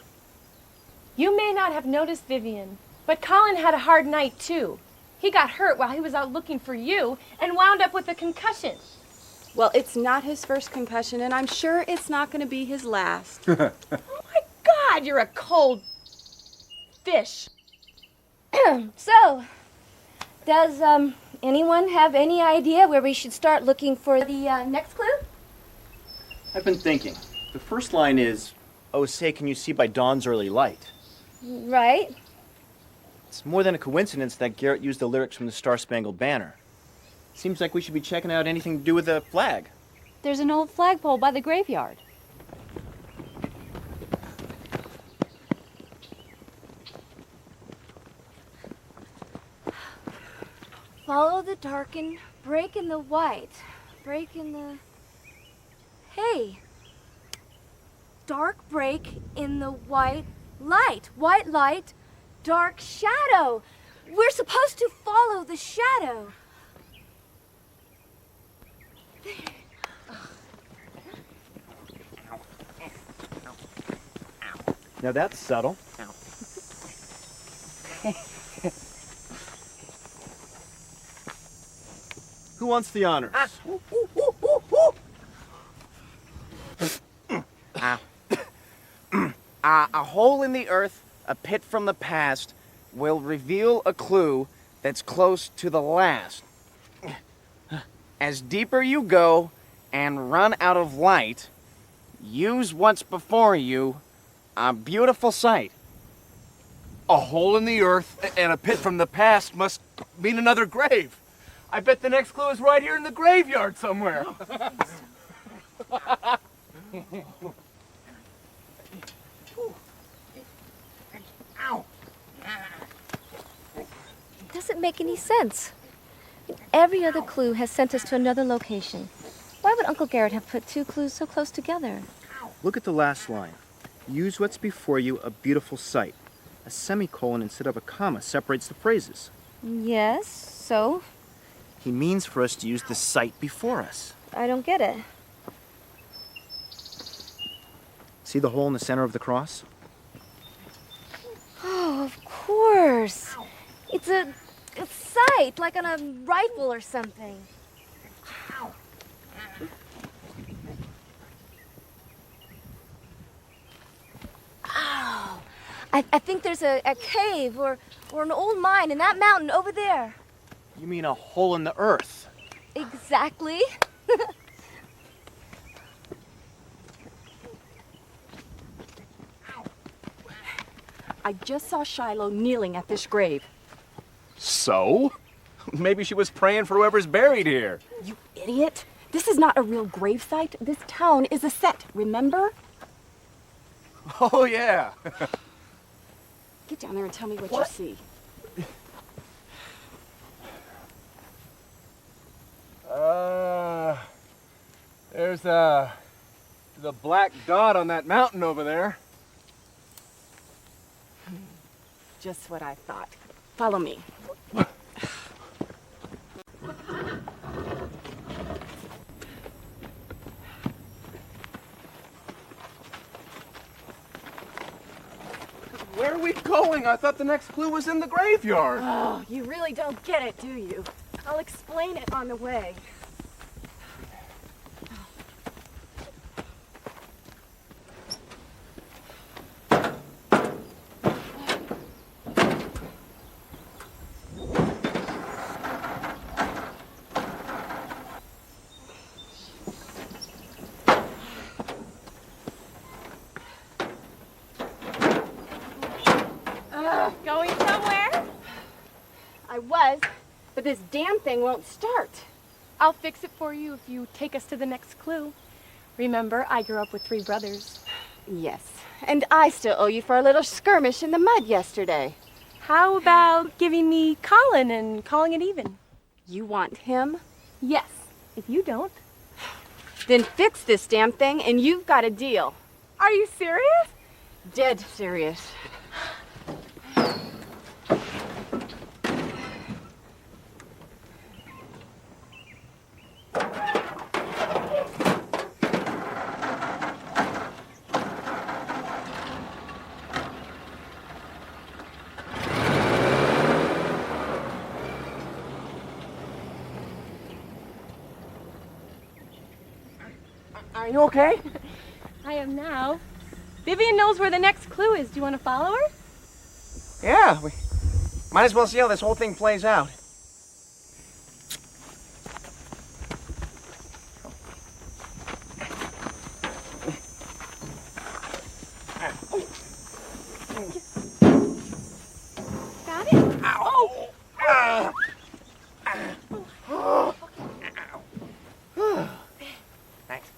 You may not have noticed, Vivian, but Colin had a hard night, too. He got hurt while he was out looking for you and wound up with a concussion. Well, it's not his first concussion, and I'm sure it's not going to be his last. Oh, my God, you're a cold fish. So, does anyone have any idea where we should start looking for the next clue? I've been thinking. The first line is, "Oh, say, can you see by dawn's early light?" Right. It's more than a coincidence that Garrett used the lyrics from the Star-Spangled Banner. Seems like we should be checking out anything to do with the flag. There's an old flagpole by the graveyard. Follow the darkened, break in the white, break in the... Hey! Dark break in the white light, dark shadow. We're supposed to follow the shadow. Now that's subtle. Who wants the honors? A hole in the earth, a pit from the past, will reveal a clue that's close to the last. As deeper you go and run out of light, use what's before you, a beautiful sight. A hole in the earth and a pit from the past must mean another grave. I bet the next clue is right here in the graveyard somewhere. It doesn't make any sense. Every other clue has sent us to another location. Why would Uncle Garrett have put two clues so close together? Look at the last line. Use what's before you, a beautiful sight. A semicolon instead of a comma separates the phrases. Yes, so? He means for us to use the sight before us. I don't get it. See the hole in the center of the cross? course. It's a sight, like on a rifle or something. Ow. I think there's a cave or an old mine in that mountain over there. You mean a hole in the earth? Exactly. I just saw Shiloh kneeling at this grave. So? Maybe she was praying for whoever's buried here. You idiot. This is not a real gravesite. This town is a set, remember? Oh, yeah. Get down there and tell me what you see. There's the black dot on that mountain over there. Just what I thought. Follow me. Where are we going? I thought the next clue was in the graveyard. Oh, you really don't get it, do you? I'll explain it on the way. Going somewhere? I was, but this damn thing won't start. I'll fix it for you if you take us to the next clue. Remember, I grew up with 3 brothers. Yes, and I still owe you for a little skirmish in the mud yesterday. How about giving me Colin and calling it even? You want him? Yes, if you don't. Then fix this damn thing and you've got a deal. Are you serious? Dead serious. Are you okay? I am now. Vivian knows where the next clue is. Do you want to follow her? Yeah, we might as well see how this whole thing plays out. Got it? Ow! Thanks.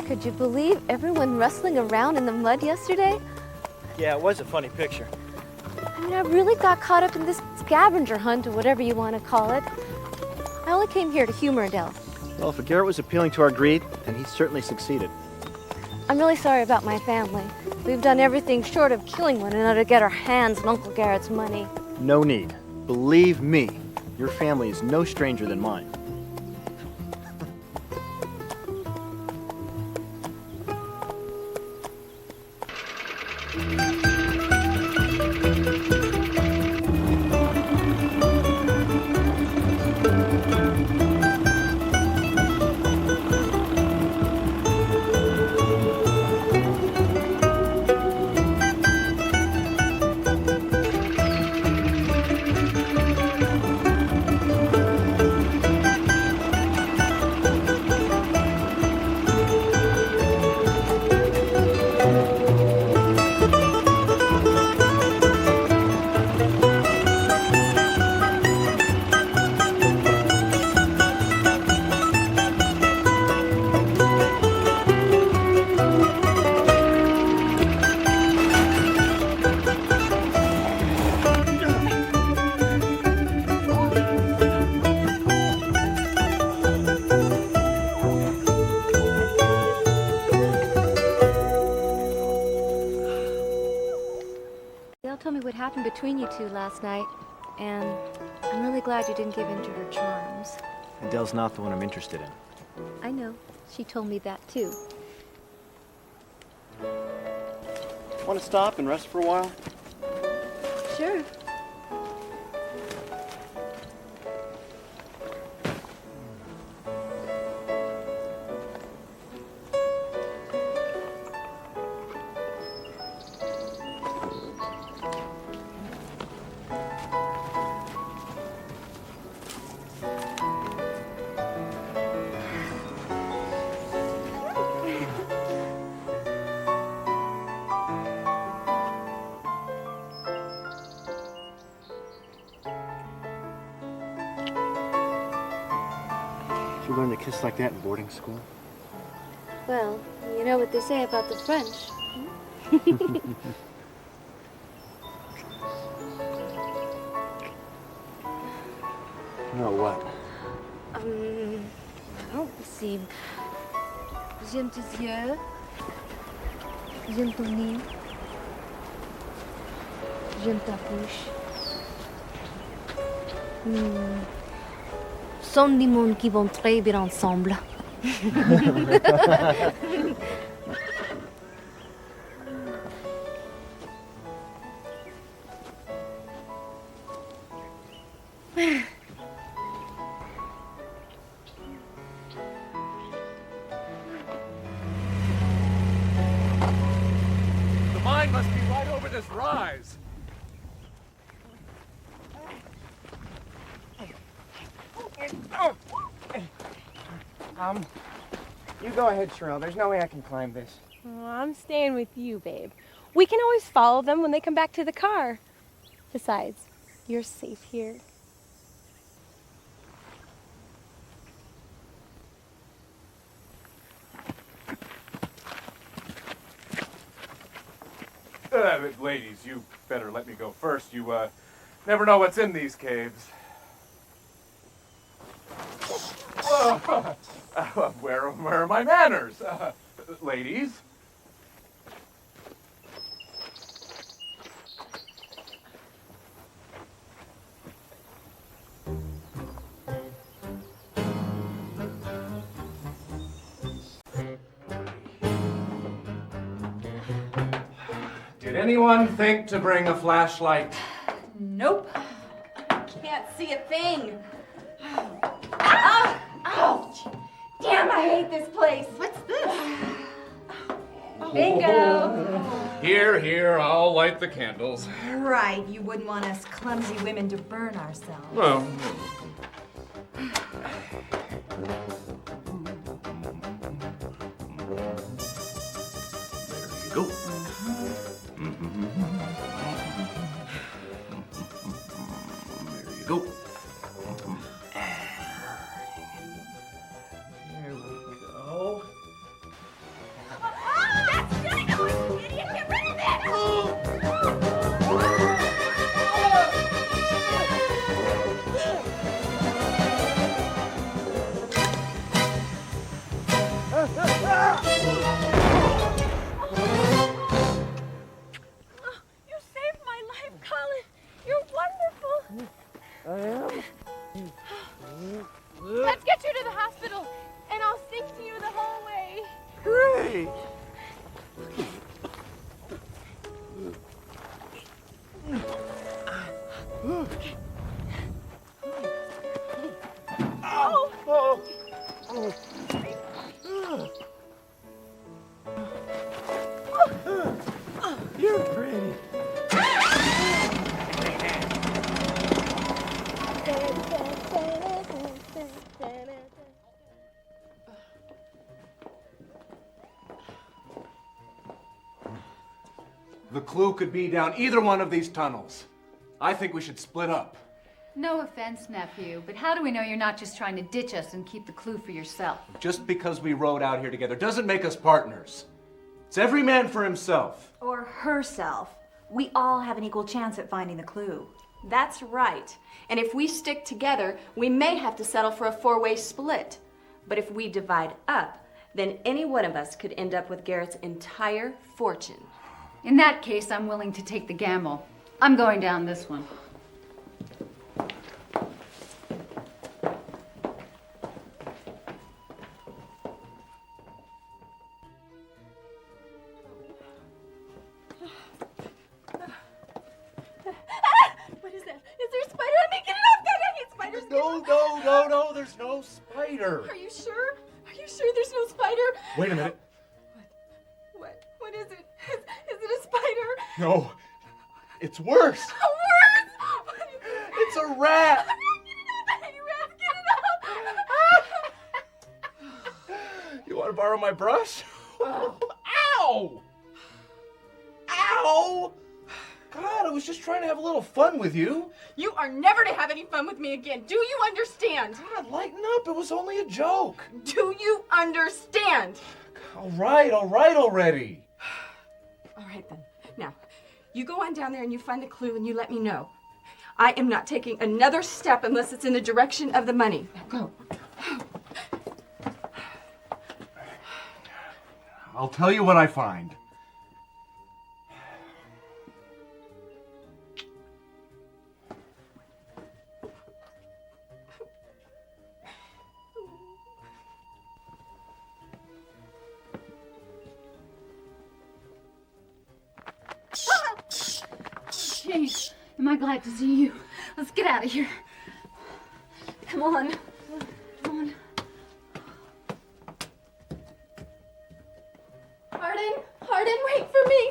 Could you believe everyone wrestling around in the mud yesterday? Yeah, it was a funny picture. I mean, I really got caught up in this scavenger hunt or whatever you want to call it. I only came here to humor Adele. Well, if Garrett was appealing to our greed, then he certainly succeeded. I'm really sorry about my family. We've done everything short of killing one another to get our hands on Uncle Garrett's money. No need. Believe me, your family is no stranger than mine. Dale told me what happened between you two last night. And I'm really glad you didn't give in to her charms. Adele's not the one I'm interested in. I know. She told me that too. Want to stop and rest for a while? Sure. Did you learn to kiss like that in boarding school? Well, you know what they say about the French. No, what? Oh, c'est... J'aime tes yeux. J'aime ton nez. J'aime ta bouche. Sont des mondes qui vont très bien ensemble. The mine must be right over this rise. You go ahead, Sherelle. There's no way I can climb this. Oh, I'm staying with you, babe. We can always follow them when they come back to the car. Besides, you're safe here. Ladies, you better let me go first. You, never know what's in these caves. Where are my manners? Ladies? Did anyone think to bring a flashlight? Nope. Can't see a thing. Ow! Ouch! Damn, I hate this place. What's this? Bingo! Here, I'll light the candles. Right, you wouldn't want us clumsy women to burn ourselves. Well, there you go. There you go. There we go. That's dynamo, you idiot! Get rid of it! You saved my life, Colin. You're wonderful. I am? Let's get you to the hospital, and I'll sing to you the whole way. Great! Oh! Oh! You're pretty. The clue could be down either one of these tunnels. I think we should split up. No offense, nephew, but how do we know you're not just trying to ditch us and keep the clue for yourself? Just because we rode out here together doesn't make us partners. It's every man for himself. Or herself. We all have an equal chance at finding the clue. That's right. And if we stick together, we may have to settle for a four-way split. But if we divide up, then any one of us could end up with Garrett's entire fortune. In that case, I'm willing to take the gamble. I'm going down this one. No, there's no spider. Are you sure? Are you sure there's no spider? Wait a minute. What is it? Is it a spider? No, it's worse. Worse! It's a rat. You want to borrow my brush? Ow! Ow! God, I was just trying to have a little fun with you. You are never to have any fun with me again. Do you understand? God, lighten up. It was only a joke. Do you understand? All right already. All right then. Now, you go on down there and you find the clue and you let me know. I am not taking another step unless it's in the direction of the money. Now go. I'll tell you what I find. Jeez, am I glad to see you. Let's get out of here. Come on. Come on. Hardin, wait for me.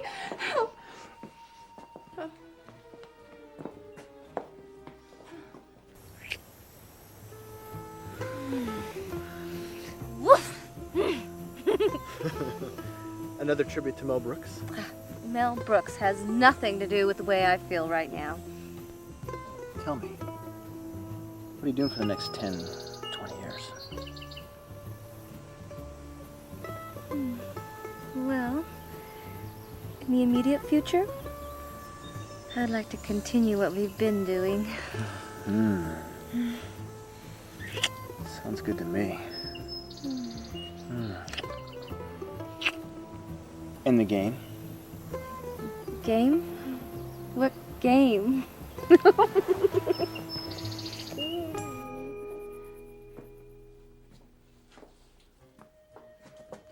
Another tribute to Mel Brooks? Mel Brooks has nothing to do with the way I feel right now. Tell me, what are you doing for the next 10, 20 years? Well, in the immediate future, I'd like to continue what we've been doing. Sounds good to me. In the game? Game? What game?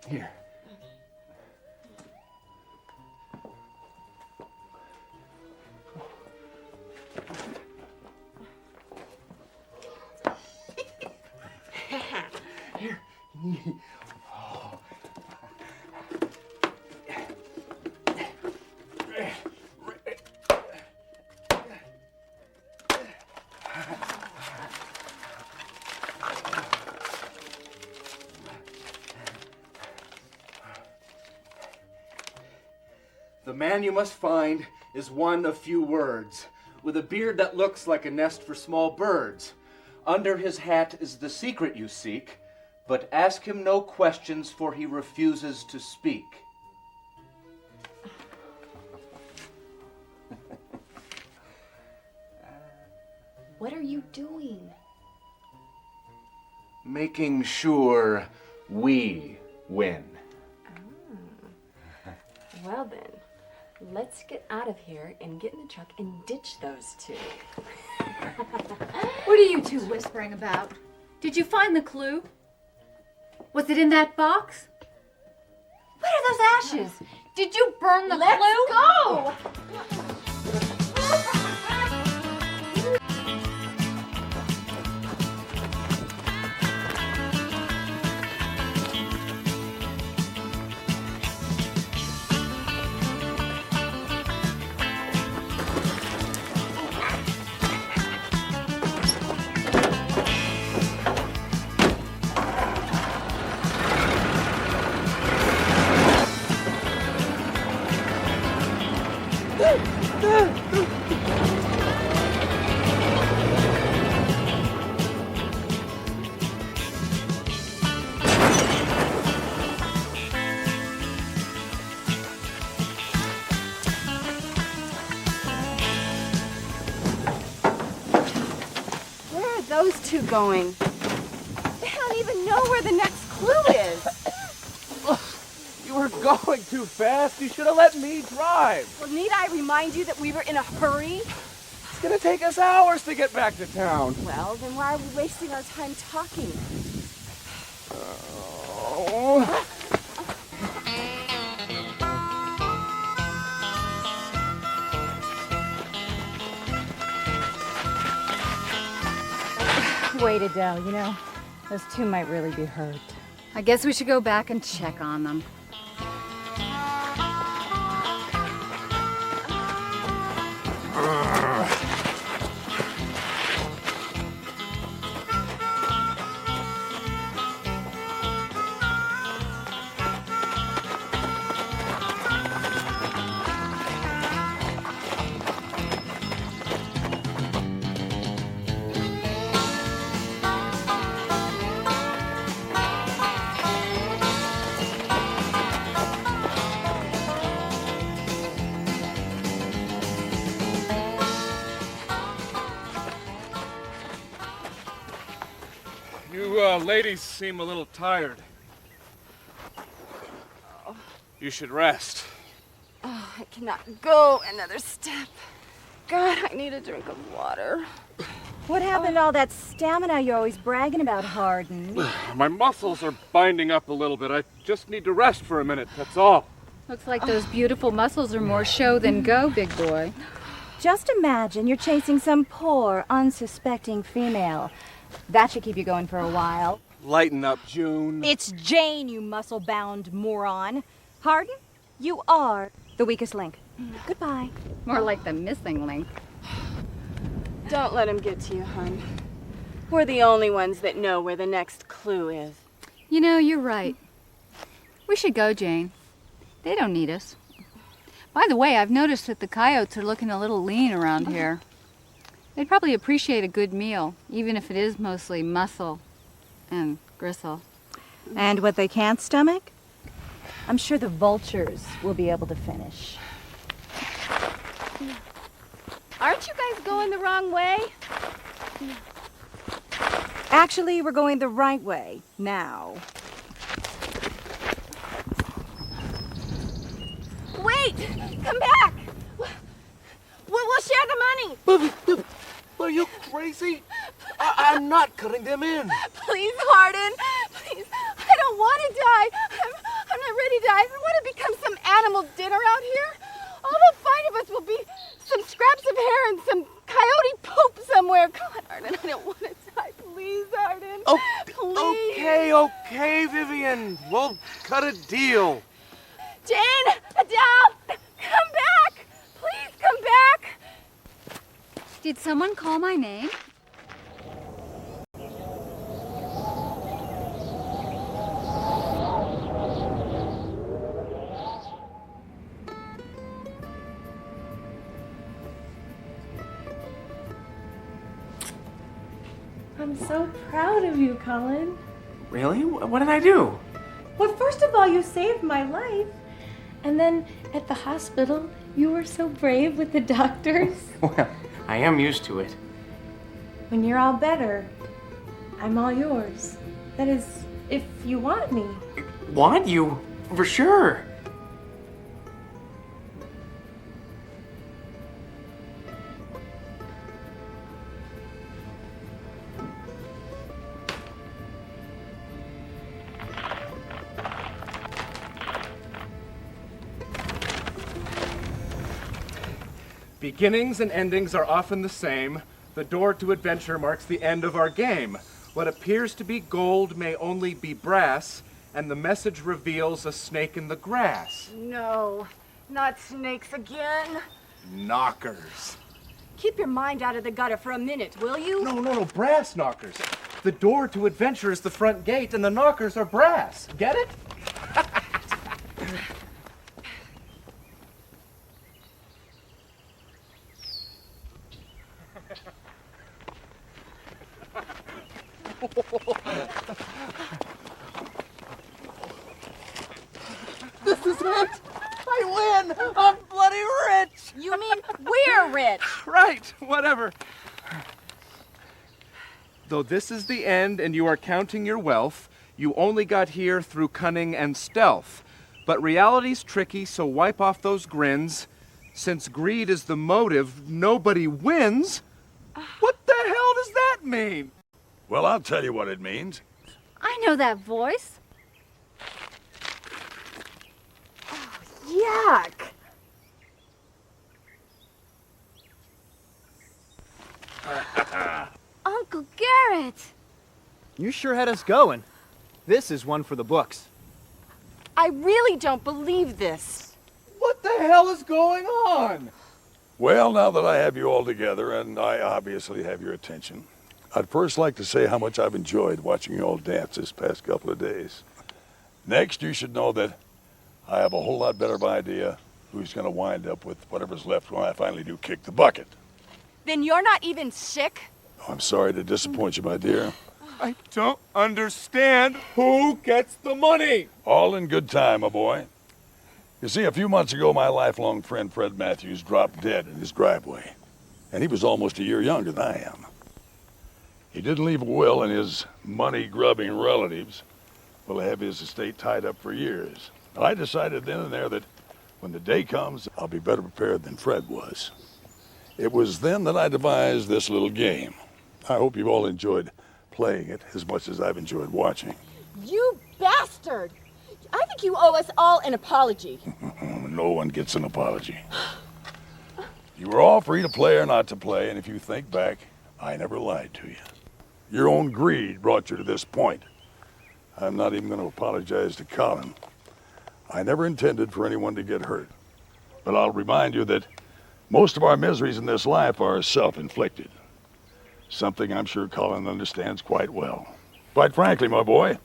Here. Here. The man you must find is one of few words, with a beard that looks like a nest for small birds. Under his hat is the secret you seek, but ask him no questions, for he refuses to speak. What are you doing? Making sure we win. Well then, let's get out of here and get in the truck and ditch those two. What are you two whispering about? Did you find the clue? Was it in that box? What are those ashes? Did you burn the Let's clue? go! Where are those two going? They don't even know where the next clue is. You were going too fast. You should have let me drive. Well, need I remind you that we were in a hurry? It's gonna take us hours to get back to town. Well, then why are we wasting our time talking? Oh. wait, Adele. You know, those two might really be hurt. I guess we should go back and check on them. You ladies seem a little tired. You should rest. Oh, I cannot go another step. God, I need a drink of water. What happened to all that stamina you're always bragging about, Hardin? My muscles are binding up a little bit. I just need to rest for a minute, that's all. Looks like those beautiful muscles are more show than go, big boy. Just imagine you're chasing some poor, unsuspecting female. That should keep you going for a while. Lighten up, June. It's Jane, you muscle-bound moron. Hardin, you are the weakest link. Goodbye. More like the missing link. Don't let him get to you, hon. We're the only ones that know where the next clue is. You know, you're right. We should go, Jane. They don't need us. By the way, I've noticed that the coyotes are looking a little lean around here. They'd probably appreciate a good meal, even if it is mostly muscle and gristle. And what they can't stomach, I'm sure the vultures will be able to finish. Aren't you guys going the wrong way? Actually, we're going the right way now. Wait! Come back! We'll share the money! Are you crazy? I'm not cutting them in. Please, Hardin! Please! I don't want to die! I'm not ready to die. I don't want to become some animal dinner out here. All they'll find of us will be some scraps of hair and some coyote poop somewhere. God, Hardin, I don't want to die. Please, Hardin. Oh, please. okay, Vivian. We'll cut a deal. Jane! Adele! Come back! Please come back! Did someone call my name? I'm so proud of you, Colin. Really? What did I do? Well, first of all, you saved my life. And then at the hospital, you were so brave with the doctors. Well, I am used to it. When you're all better, I'm all yours. That is, if you want me. Want you? For sure. Beginnings and endings are often the same. The door to adventure marks the end of our game. What appears to be gold may only be brass, and the message reveals a snake in the grass. No, not snakes again. Knockers. Keep your mind out of the gutter for a minute, will you? No, brass knockers. The door to adventure is the front gate, and the knockers are brass. Get it? This is it! I win! I'm bloody rich! You mean we're rich? Right, whatever. Though this is the end and you are counting your wealth, you only got here through cunning and stealth. But reality's tricky, so wipe off those grins. Since greed is the motive, nobody wins. What the hell does that mean? Well, I'll tell you what it means. I know that voice. Yuck! Uncle Garrett! Garrett! You sure had us going. This is one for the books. I really don't believe this. What the hell is going on? Well, now that I have you all together, and I obviously have your attention, I'd first like to say how much I've enjoyed watching you all dance this past couple of days. Next, you should know that I have a whole lot better of an idea who's going to wind up with whatever's left when I finally do kick the bucket. Then you're not even sick? Oh, I'm sorry to disappoint you, my dear. I don't understand who gets the money. All in good time, my boy. You see, a few months ago, my lifelong friend Fred Matthews dropped dead in his driveway. And he was almost a year younger than I am. He didn't leave a will, and his money-grubbing relatives will have his estate tied up for years. I decided then and there that when the day comes, I'll be better prepared than Fred was. It was then that I devised this little game. I hope you've all enjoyed playing it as much as I've enjoyed watching. You bastard! I think you owe us all an apology. No one gets an apology. You were all free to play or not to play, and if you think back, I never lied to you. Your own greed brought you to this point. I'm not even going to apologize to Colin. I never intended for anyone to get hurt. But I'll remind you that most of our miseries in this life are self-inflicted. Something I'm sure Colin understands quite well. Quite frankly, my boy,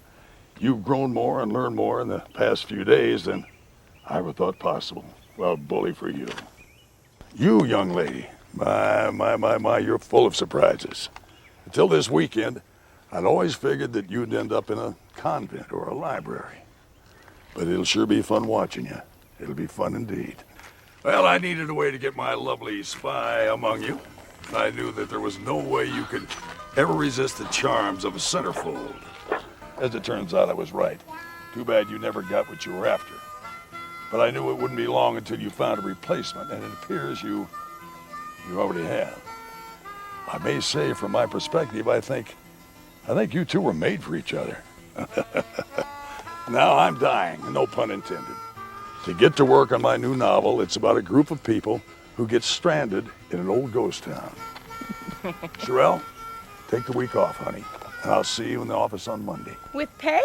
you've grown more and learned more in the past few days than I ever thought possible. Well, bully for you. You, young lady, my, you're full of surprises. Until this weekend, I'd always figured that you'd end up in a convent or a library. But it'll sure be fun watching you. It'll be fun indeed. Well, I needed a way to get my lovely spy among you. I knew that there was no way you could ever resist the charms of a centerfold. As it turns out, I was right. Too bad you never got what you were after. But I knew it wouldn't be long until you found a replacement, and it appears you already have. I may say, from my perspective, I think you two were made for each other. Now I'm dying, no pun intended, to get to work on my new novel. It's about a group of people who get stranded in an old ghost town. Sherelle, take the week off, honey, and I'll see you in the office on Monday. With pay?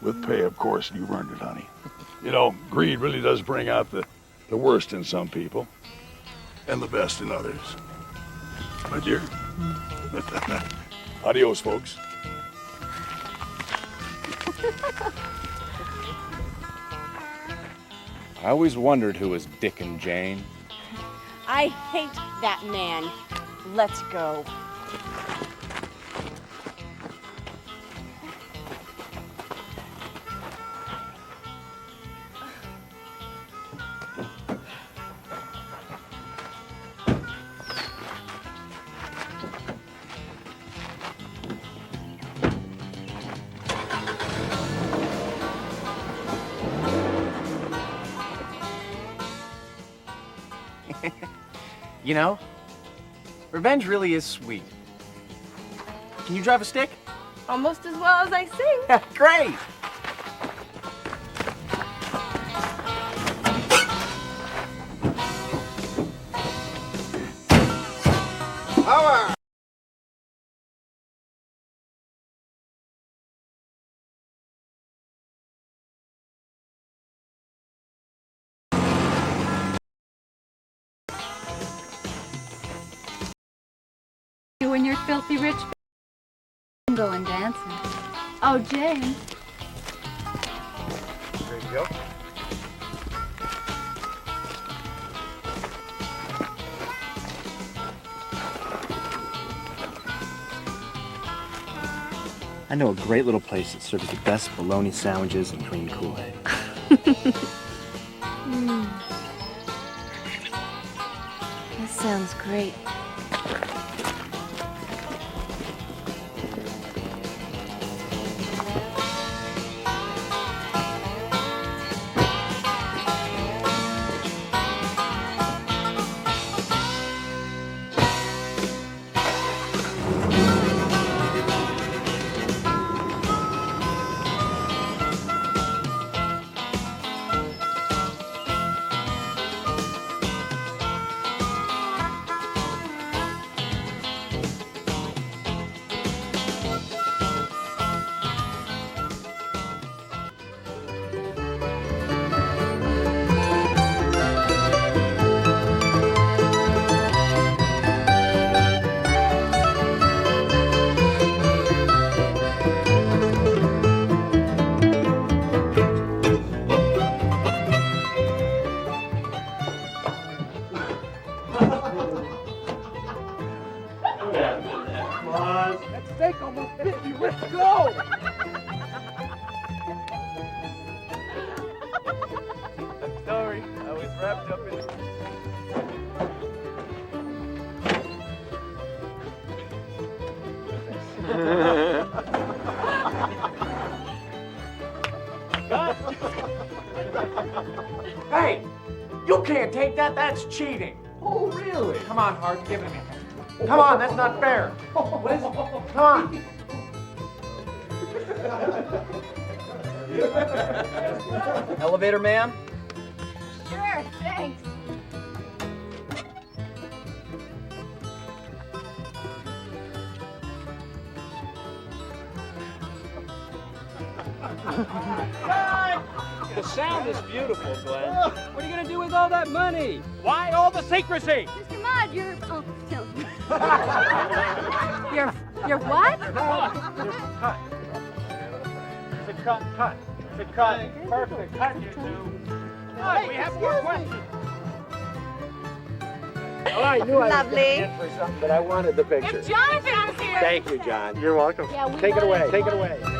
With pay, of course. You've earned it, honey. You know, greed really does bring out the worst in some people and the best in others. My dear. Adios, folks. I always wondered who was Dick and Jane. I hate that man. Let's go. You know, revenge really is sweet. Can you drive a stick? Almost as well as I sing. Great! Power! You and your filthy rich going dancing. Oh, Jane. Ready to go? I know a great little place that serves the best bologna sandwiches and cream Kool-Aid. That sounds great. almost 50. Let's go! I'm sorry. I was wrapped up in... Hey! You can't take that. That's cheating. Oh, really? Come on, Hart. Give it to me. Come on. That's not fair. What is it? Come on. Elevator, ma'am? Sure, thanks. The sound is beautiful, Glenn. What are you gonna do with all that money? Why all the secrecy? Mr. Mudd, you're... Oh, no. You're what? Cut. It's a cut. It's a cut. Perfect. Cut, you two. Hey, we have more questions. Oh, I knew I was Lovely. going to for something, but I wanted the picture. If Jonathan was here... Thank you, John. You're welcome. Yeah, we Take it wanted away. to- Take it away.